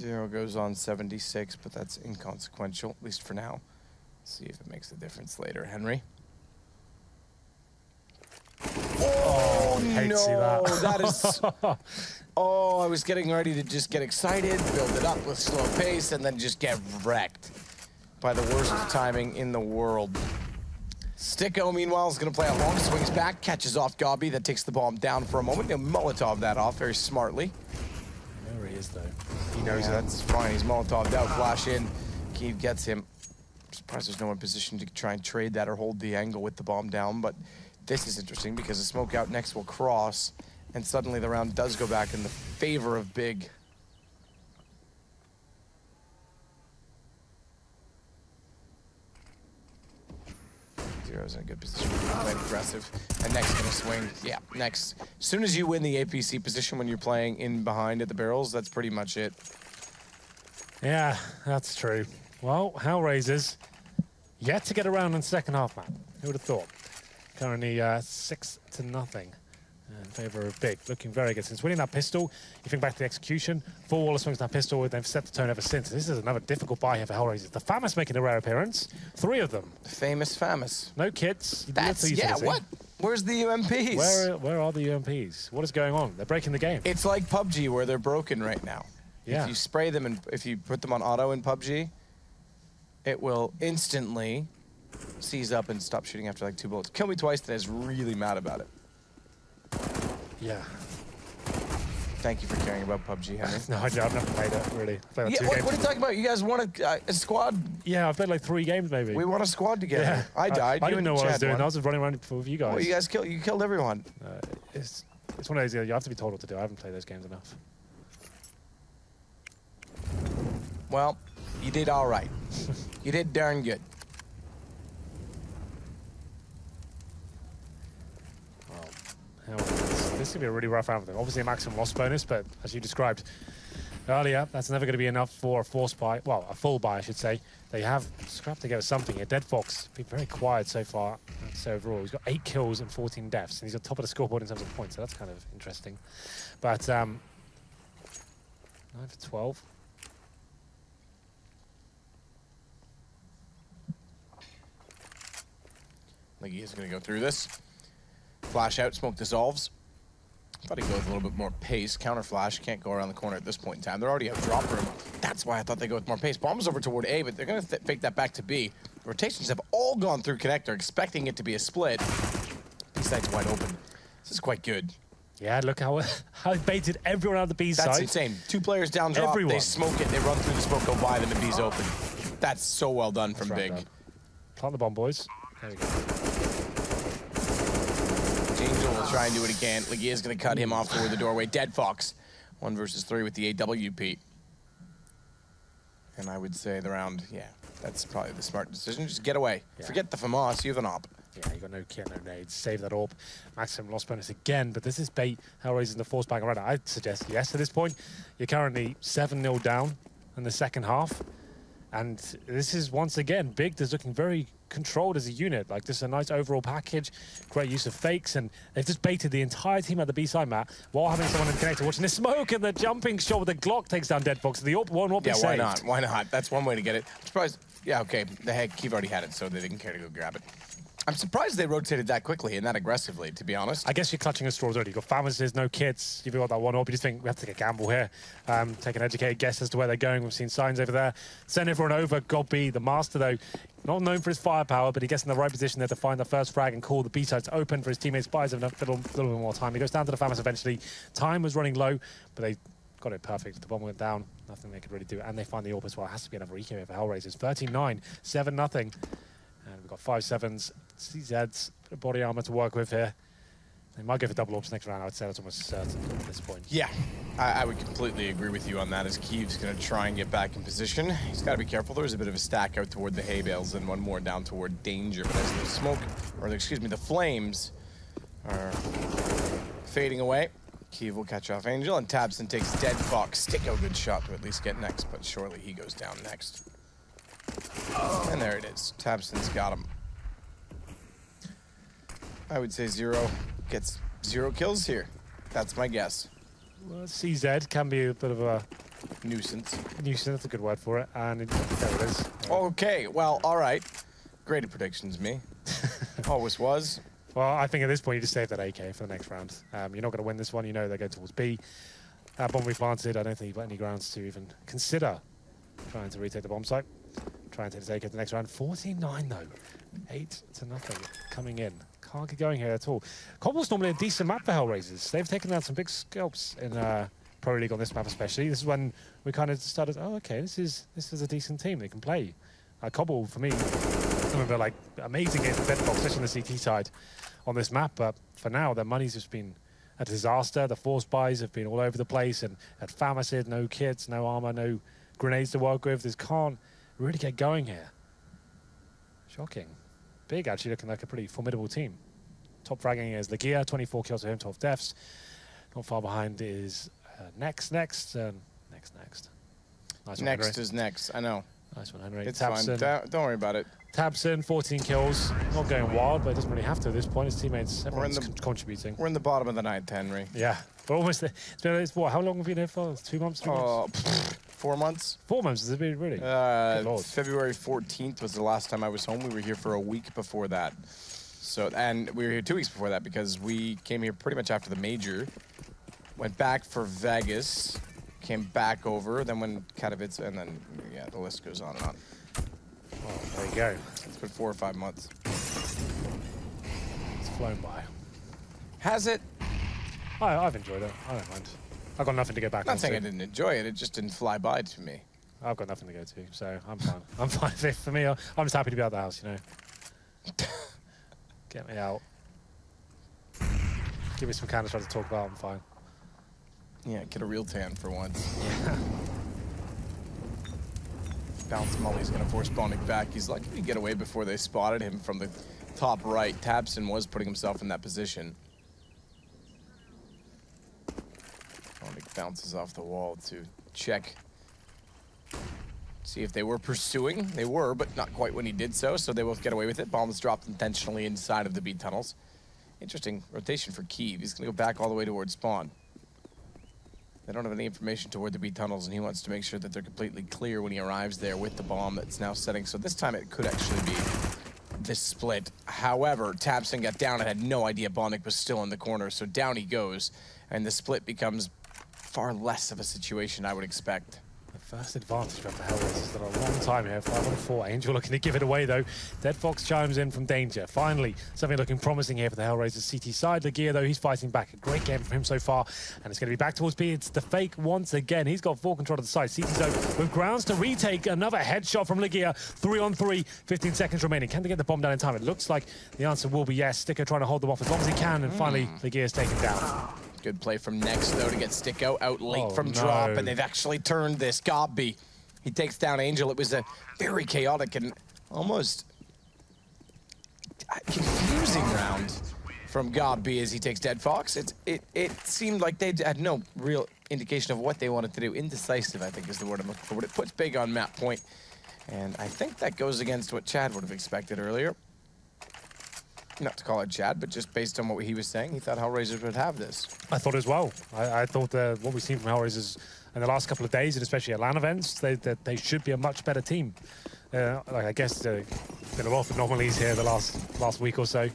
Zero goes on 76, but that's inconsequential, at least for now. See if it makes a difference later. Henry. Oh, hate to see no, that. that is... Oh, I was getting ready to just get excited, build it up with slow pace, and then just get wrecked by the worst timing in the world. Sticko, meanwhile, is going to play a long, swings back, catches off Gabi, that takes the bomb down for a moment. He'll Molotov that off very smartly. There he is, though. He knows that's fine. He's Molotov'd out, flash in. Keeve gets him. I'm surprised there's no one in position to try and trade that or hold the angle with the bomb down, but this is interesting because the smoke out next will cross, and suddenly the round does go back in the favor of Big. Zero's in a good position, playing aggressive, and next gonna swing. Yeah, next. As soon as you win the APC position when you're playing in behind at the barrels, that's pretty much it. Yeah, that's true. Well, HellRaisers yet to get around in the second half, man. Who would have thought? Currently 6-0 in favor of Big. Looking very good. Since winning that pistol, you think back to the execution, 4 wall swings that pistol, they've set the tone ever since. This is another difficult buy here for HellRaisers. The Famous making a rare appearance. 3 of them. Famous Famous. No kits. That's, yeah, what? Where's the UMPs? Where are the UMPs? What is going on? They're breaking the game. It's like PUBG where they're broken right now. Yeah. If you spray them and if you put them on auto in PUBG, it will instantly seize up and stop shooting after like 2 bullets. Kill Me Twice today is really mad about it. Yeah. Thank you for caring about PUBG, Henry. No, I've never played it, really. I've played like 2 what games. are you talking about? You guys want a squad? Yeah, I've played like 3 games, maybe. We want a squad together. Yeah. I died. I didn't know what I was doing. Won. I was just running around with you guys. Well, you guys killed everyone. It's one of those, you have to be told what to do. I haven't played those games enough. Well, you did all right. You did darn good. Well, this is going to be a really rough round for them. Obviously a maximum loss bonus, but as you described earlier, that's never going to be enough for a force buy. Well, a full buy, I should say. They have scrapped together something here. Dead Fox, been very quiet so far. So overall, he's got 8 kills and 14 deaths, and he's on top of the scoreboard in terms of points, so that's kind of interesting. But 9 for 12. Like he is going to go through this. Flash out, smoke dissolves. Thought he'd go with a little bit more pace. Counter flash, can't go around the corner at this point in time. They're already out drop room. That's why I thought they'd go with more pace. Bombs over toward A, but they're going to fake that back to B. The rotations have all gone through connector, expecting it to be a split. B side's wide open. This is quite good. Yeah, look how he baited everyone out of the B side. That's insane. 2 players down drop, Everyone. They smoke it, they run through the smoke, go by them, and B's open. That's so well done from Big. Plant the bomb, boys. There we go. Angel will try and do it again. Legia is going to cut him off toward the doorway. Dead Fox. 1 versus 3 with the AWP. And I would say the round, yeah, that's probably the smart decision. Just get away. Yeah. Forget the FAMAS, you have an op. Yeah, you got no kit, no nades. Save that AWP. Maximum loss bonus again, but this is bait. HellRaisers in the force back around. I'd suggest yes at this point. You're currently 7-0 down in the second half. And this is, once again, Big is looking very controlled as a unit. Like, this is a nice overall package, great use of fakes, and they've just baited the entire team at the B side, Matt, while having someone in the connector watching the smoke and the jumping shot with the Glock takes down Dead Fox. The AWP won't be saved. Yeah, why not? Why not? That's one way to get it. I'm surprised. Yeah, okay. The heck, Keeve already had it, so they didn't care to go grab it. I'm surprised they rotated that quickly and that aggressively, to be honest. I guess you're clutching at straws already. You've got pharmacists, no kits. You've got that 1 AWP. You just think we have to take a gamble here. Take an educated guess as to where they're going. We've seen signs over there. Send everyone over. God be the master, though. Not known for his firepower, but he gets in the right position there to find the first frag and call the B sides open for his teammates. Buys him a little bit more time. He goes down to the pharmacist eventually. Time was running low, but they got it perfect. The bomb went down. Nothing they could really do. And they find the AWP as well. It has to be another EK for HellRaisers. 13-9, 7-0. And we've got 5-7s. CZs, bit of body armor to work with here. They might go for double AWPs next round. I would say that's almost certain at this point. Yeah, I would completely agree with you on that, as Keeve's going to try and get back in position. He's got to be careful. There's a bit of a stack out toward the hay bales and one more down toward danger. But as the smoke, or excuse me, the flames are fading away, Keeve will catch off Angel, and Tabson takes Dead Fox. Stick a good shot to at least get next, but surely he goes down next. And there it is. Tabson's got him. I would say Zero gets 0 kills here. That's my guess. Well, CZ can be a bit of a nuisance. Nuisance, that's a good word for it. And there it is. Okay, well, all right. Great at predictions, me. Always was. Well, I think at this point you just save that AK for the next round. You're not going to win this one. You know they're going towards B. Bomb we planted. I don't think you've got any grounds to even consider trying to retake the bomb site. Try and take the AK the next round. 14-9 though. 8-0 coming in. Can't get going here at all. Cobble's normally a decent map for HellRaisers. They've taken down some big scalps in Pro League on this map especially. This is when we kind of started, oh, okay, this is a decent team. They can play. Cobble, for me, some of the like amazing games with Dead Fox, especially on the CT side on this map. But for now, their money's just been a disaster. The force buys have been all over the place. And at Famicid, no kits, no armor, no grenades to work with. This can't really get going here. Shocking. Big actually looking like a pretty formidable team. Top fragging is Legia, 24 kills for him, 12 deaths. Not far behind is next. Nice one, next Henry. is next, I know. Nice one, Henry. It's Tabson. fine, don't worry about it. Tabson, 14 kills. Not going wild, but it doesn't really have to at this point. His teammates, everyone's contributing. We're in the bottom of the ninth, Henry. Yeah, but almost there. It's what, how long have you been here for? 2 months, 3 months? 4 months. 4 months, has it been really? February 14th was the last time I was home. We were here for a week before that. So, and we were here 2 weeks before that because we came here pretty much after the major. Went back for Vegas, came back over, then went Katowice, and then, yeah, the list goes on and on. Oh, There you go. It's been 4 or 5 months. It's flown by. Has it? I've enjoyed it. I don't mind. I've got nothing to go back on. Not saying I didn't enjoy it. It just didn't fly by to me. I've got nothing to go to, so I'm fine. I'm fine. For me, I'm just happy to be out of the house, you know. Get me out. Give me some Counter-Strike to talk about, I'm fine. Yeah, get a real tan for once. Yeah. Bounce Molly's going to force Bondic back. He's lucky to get away before they spotted him from the top right. Tabson was putting himself in that position. Bondic bounces off the wall to check. See if they were pursuing. They were, but not quite when he did so, so they both get away with it. Bomb was dropped intentionally inside of the B tunnels. Interesting rotation for Kiev. He's going to go back all the way towards spawn. They don't have any information toward the B tunnels, and he wants to make sure that they're completely clear when he arrives there with the bomb that's now setting. So this time it could actually be this split. However, Tabson got down and had no idea Bondic was still in the corner, so down he goes, and the split becomes far less of a situation I would expect. The first advantage for HellRaisers in a long time here. 5-on-4. Angel looking to give it away, though. Dead Fox chimes in from danger. Finally, something looking promising here for the HellRaisers CT side. Lagia, though, he's fighting back. A great game from him so far. And it's going to be back towards B. It's the fake once again. He's got full control of the side. CT zone with grounds to retake. Another headshot from Lagia. 3-on-3. 15 seconds remaining. Can they get the bomb down in time? It looks like the answer will be yes. Sticker trying to hold them off as long as he can. And finally, Lagia's taken down. Good play from Next, though, to get Sticko out late from drop, and they've actually turned this. Cbble, he takes down Angel. It was a very chaotic and almost confusing round from Cbble as he takes Dead Fox. It seemed like they had no real indication of what they wanted to do. Indecisive, I think, is the word I'm looking for. But it puts Big on map point, and I think that goes against what Chad would have expected earlier. Not to call it Chad, but just based on what he was saying, he thought HellRaisers would have this. I thought as well. I thought what we've seen from HellRaisers in the last couple of days, and especially at LAN events, that they should be a much better team. Like I guess been a lot of anomalies here the last week or so.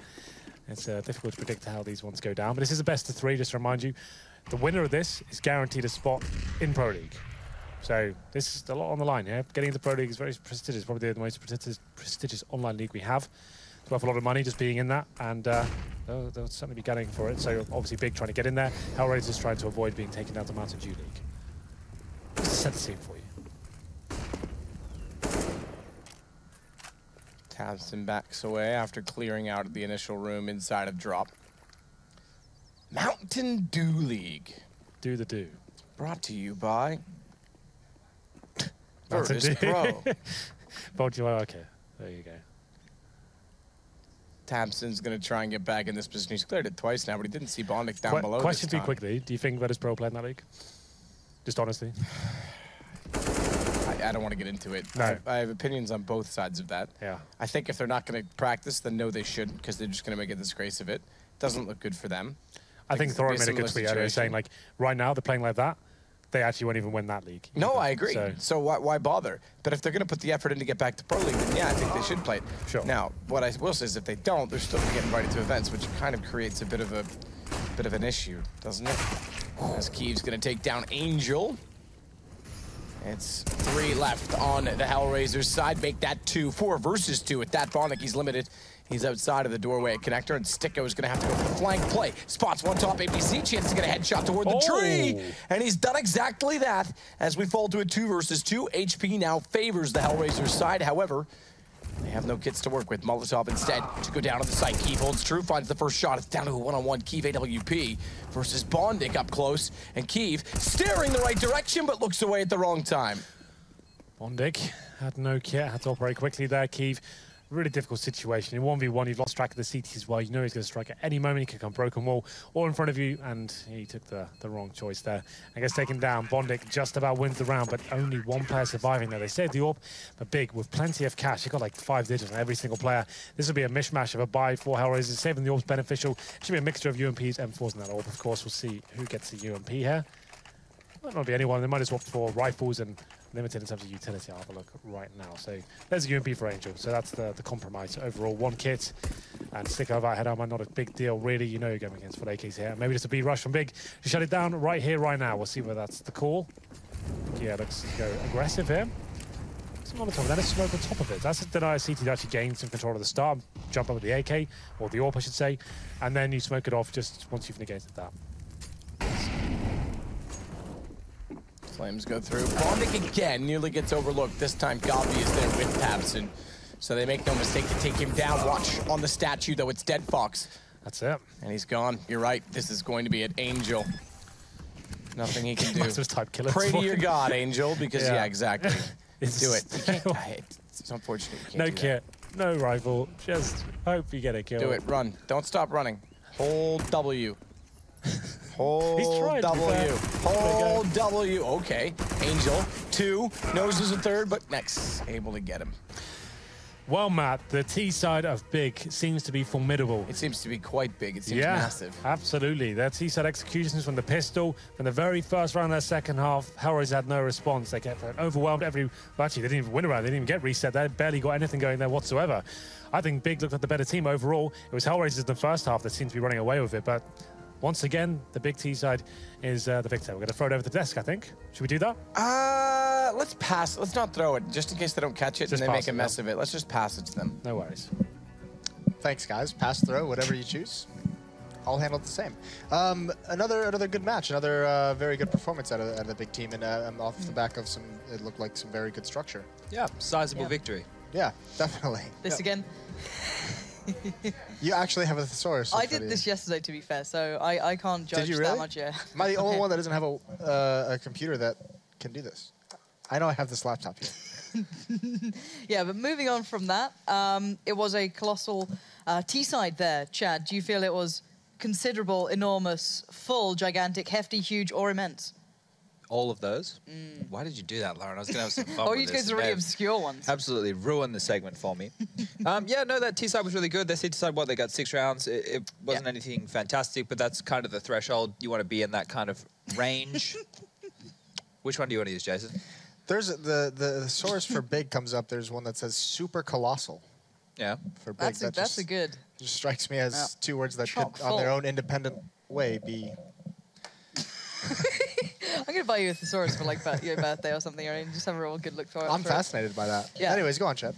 It's difficult to predict how these ones go down, but this is a best of 3, just to remind you. The winner of this is guaranteed a spot in Pro League. So this is a lot on the line here. Getting into Pro League is very prestigious, probably the most prestigious online league we have. It's worth a lot of money just being in that, and they'll certainly be gunning for it. So obviously Big trying to get in there. HellRaisers trying to avoid being taken down to Mountain Dew League. Just to set the scene for you. Tabson backs away after clearing out the initial room inside of drop. Mountain Dew League. Do the do. Brought to you by Mountain Virtus Pro. Okay, there you go. Tabson's going to try and get back in this position. He's cleared it twice now, but he didn't see Bondic down below. Question for you quickly. Do you think Virtus Pro play in that league? Just honestly. I don't want to get into it. No. I have opinions on both sides of that. Yeah. I think if they're not going to practice, then no, they shouldn't, because they're just going to make a disgrace of it. Doesn't look good for them. I think Thorin made a good tweet earlier saying, like, right now they're playing like that. They actually won't even win that league. No, I agree. So why bother? But if they're going to put the effort in to get back to Pro League, then yeah, I think they should play it. Sure. Now, what I will say is if they don't, they're still going to get invited to events, which kind of creates a bit of an issue, doesn't it? As Kiev's going to take down Angel. It's 3 left on the HellRaisers side. Make that 2. 4 versus 2 at that. Bondic, he's limited. He's outside of the doorway at Connector, and Sticko is going to have to go for the flank play. Spots one top APC, chance to get a headshot toward the tree, and he's done exactly that. As we fall to a 2 versus 2, HP now favors the HellRaisers side. However, they have no kits to work with. Molotov instead to go down to the site. Kiev holds true, finds the first shot. It's down to a one-on-one. Kiev AWP versus Bondic up close, and Kiev steering the right direction, but looks away at the wrong time. Bondic had no kit, had to operate quickly there. Kiev, really difficult situation. In 1v1, you've lost track of the CT as well. You know he's going to strike at any moment. He could come broken wall or in front of you, and he took the wrong choice there. And gets taken down. Bondic just about wins the round, but only one player surviving there. They saved the AWP, but Big, with plenty of cash, he got like 5 digits on every single player. This will be a mishmash of a buy for HellRaisers. Saving the AWP's beneficial. Should be a mixture of UMPs, M4s, and that AWP. Of course, we'll see who gets the UMP here. Might not be anyone. They might have swapped for rifles and limited in terms of utility. I'll have a look right now. So there's a UMP for Angel. So that's the compromise. Overall, 1 kit and stick over head armor. Not a big deal, really. You know you're going against full AKs here. Maybe just a B rush from Big to shut it down right here, right now. We'll see whether that's the call. Yeah, looks to go aggressive here. some Molotov, then a smoke on top of it. That's to deny CT to actually gain some control at the start, jump up with the AK, or the AWP, I should say, and then you smoke it off just once you've negated that. Flames go through. Bondic again nearly gets overlooked. This time Gabi is there with Tabson. So they make no mistake to take him down. Watch on the statue, though. It's Dead Fox. That's it. And he's gone. You're right. This is going to be an Angel. Nothing he can do. Type killer. Pray to your God, Angel, because, yeah, exactly. It's do it. You can't, it's unfortunate. You can't no kit, no rifle. Just hope you get a kill. Do it. Run. Don't stop running. Hold W. Hold W. Hold W. Okay. Angel. 2. Noses a 3rd, but next. Able to get him. Well, Matt, the T side of Big seems to be formidable. It seems to be quite big. It seems massive. Absolutely. Their T side executions from the pistol, from the very first round of their second half, HellRaisers had no response. They kept overwhelmed well, actually, they didn't even win a round. They didn't even get reset. They barely got anything going there whatsoever. I think Big looked like the better team overall. It was HellRaisers in the first half that seemed to be running away with it, but once again, the Big T side is the victor. We're going to throw it over the desk, I think. Should we do that? Let's pass. Let's not throw it, just in case they don't catch it and they make a mess of it. Let's just pass it to them. No worries. Thanks, guys. Pass, throw, whatever you choose. I'll handle it the same. Another good match. Another very good performance out of the Big team, and off the back of it looked like some very good structure. Yeah, sizable victory. Yeah, definitely. This again. You actually have a thesaurus. I did this yesterday, to be fair, so I can't judge that much. Yeah. Am I the only one that doesn't have a computer that can do this? I know I have this laptop here. Yeah, but moving on from that, it was a colossal T side there. Chad, do you feel it was considerable, enormous, full, gigantic, hefty, huge, or immense? All of those? Why did you do that, Lauren? I was going to have some fun Oh, with you this. guys are really obscure ones. Absolutely ruined the segment for me. Yeah, no, that T-side was really good. Their C-side, they got 6 rounds. It wasn't anything fantastic, but that's kind of the threshold. You want to be in that kind of range. Which one do you want to use, Jason? There's the source for Big comes up. There's one that says super colossal. Yeah. For Big. That's a good. Just strikes me as 2 words that could, Chock-full. on their own independent way, be... I'm going to buy you a thesaurus for like your birthday or something, and just have a real good look for it. I'm fascinated by that. Yeah. Anyways, go on, Chad.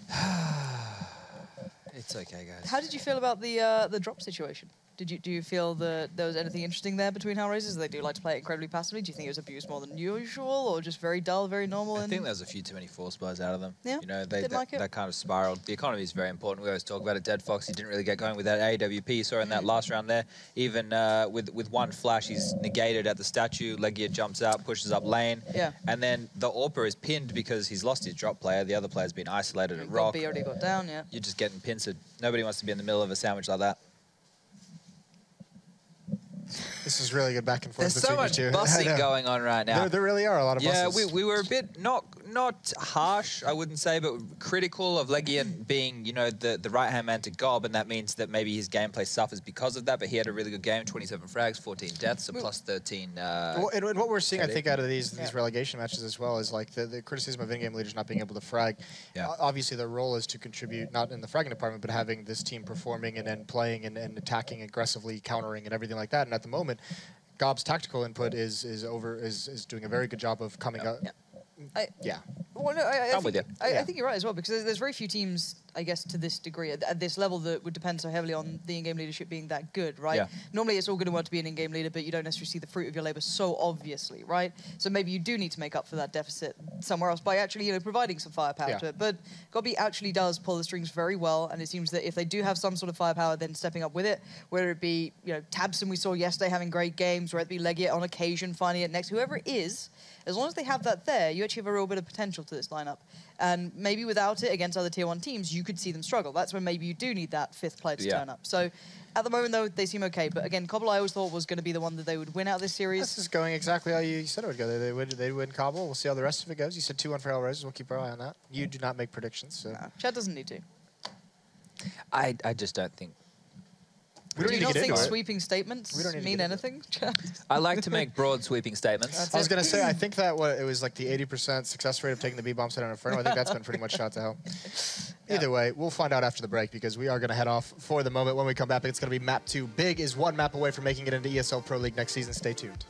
It's okay, guys. How did you feel about the drop situation? Do you feel that there was anything interesting there between HellRaisers? They do like to play it incredibly passively. Do you think it was abused more than usual, or just very dull, very normal? I think there's a few too many force buys out of them. Yeah, you know, like that kind of spiraled. The economy is very important. We always talk about it. Dead Fox, he didn't really get going with that AWP. Saw in that last round there. Even with one flash, he's negated at the statue. Legia jumps out, pushes up lane. Yeah. And then the AWPer is pinned because he's lost his drop player. The other player's been isolated at rock. B already got down, yeah. You're just getting pincered. Nobody wants to be in the middle of a sandwich like that. This is really good back and forth There's so much between you two. bussing going on right now. There really are a lot of buses. Yeah, we were a bit not harsh, I wouldn't say, but critical of Legian being, you know, the right-hand man to Gob, and that means that maybe his gameplay suffers because of that, but he had a really good game, 27 frags, 14 deaths, a plus 13. And what we're seeing, I think, out of these relegation matches as well is like the criticism of in-game leaders not being able to frag. Yeah. Obviously, their role is to contribute, not in the fragging department, but having this team performing and then playing and attacking aggressively, countering and everything like that. And at the moment, Gob's tactical input is doing a very good job of coming up. Yeah. Well, no, I'm with you. I think you're right as well, because there's very few teams, I guess, to this degree, at this level, that would depend so heavily on the in-game leadership being that good, right? Yeah. Normally, it's all good and well to be an in-game leader, but you don't necessarily see the fruit of your labor so obviously, right? So maybe you do need to make up for that deficit somewhere else by actually, you know, providing some firepower to it. But Gobby actually does pull the strings very well, and it seems that if they do have some sort of firepower, then stepping up with it, whether it be, you know, Tabson we saw yesterday having great games, whether it be Legia on occasion finding it next, whoever it is, as long as they have that there, you actually have a real bit of potential to this lineup. And maybe without it, against other Tier 1 teams, you could see them struggle. That's when maybe you do need that 5th player to turn up. So at the moment, though, they seem okay. But again, Cbble I always thought was going to be the one that they would win out of this series. This is going exactly how you said it would go. They win Cbble. We'll see how the rest of it goes. You said 2-1 for HellRaisers. We'll keep our eye on that. You do not make predictions. So. No, Chad doesn't need to. I just don't think. Do you not think sweeping statements mean anything? I like to make broad sweeping statements. I was going to say, I think that it was like the 80% success rate of taking the B-bomb set on Inferno. I think that's been pretty much shot to hell. Either way, we'll find out after the break because we are going to head off for the moment. When we come back, it's going to be map 2. Big is 1 map away from making it into ESL Pro League next season. Stay tuned.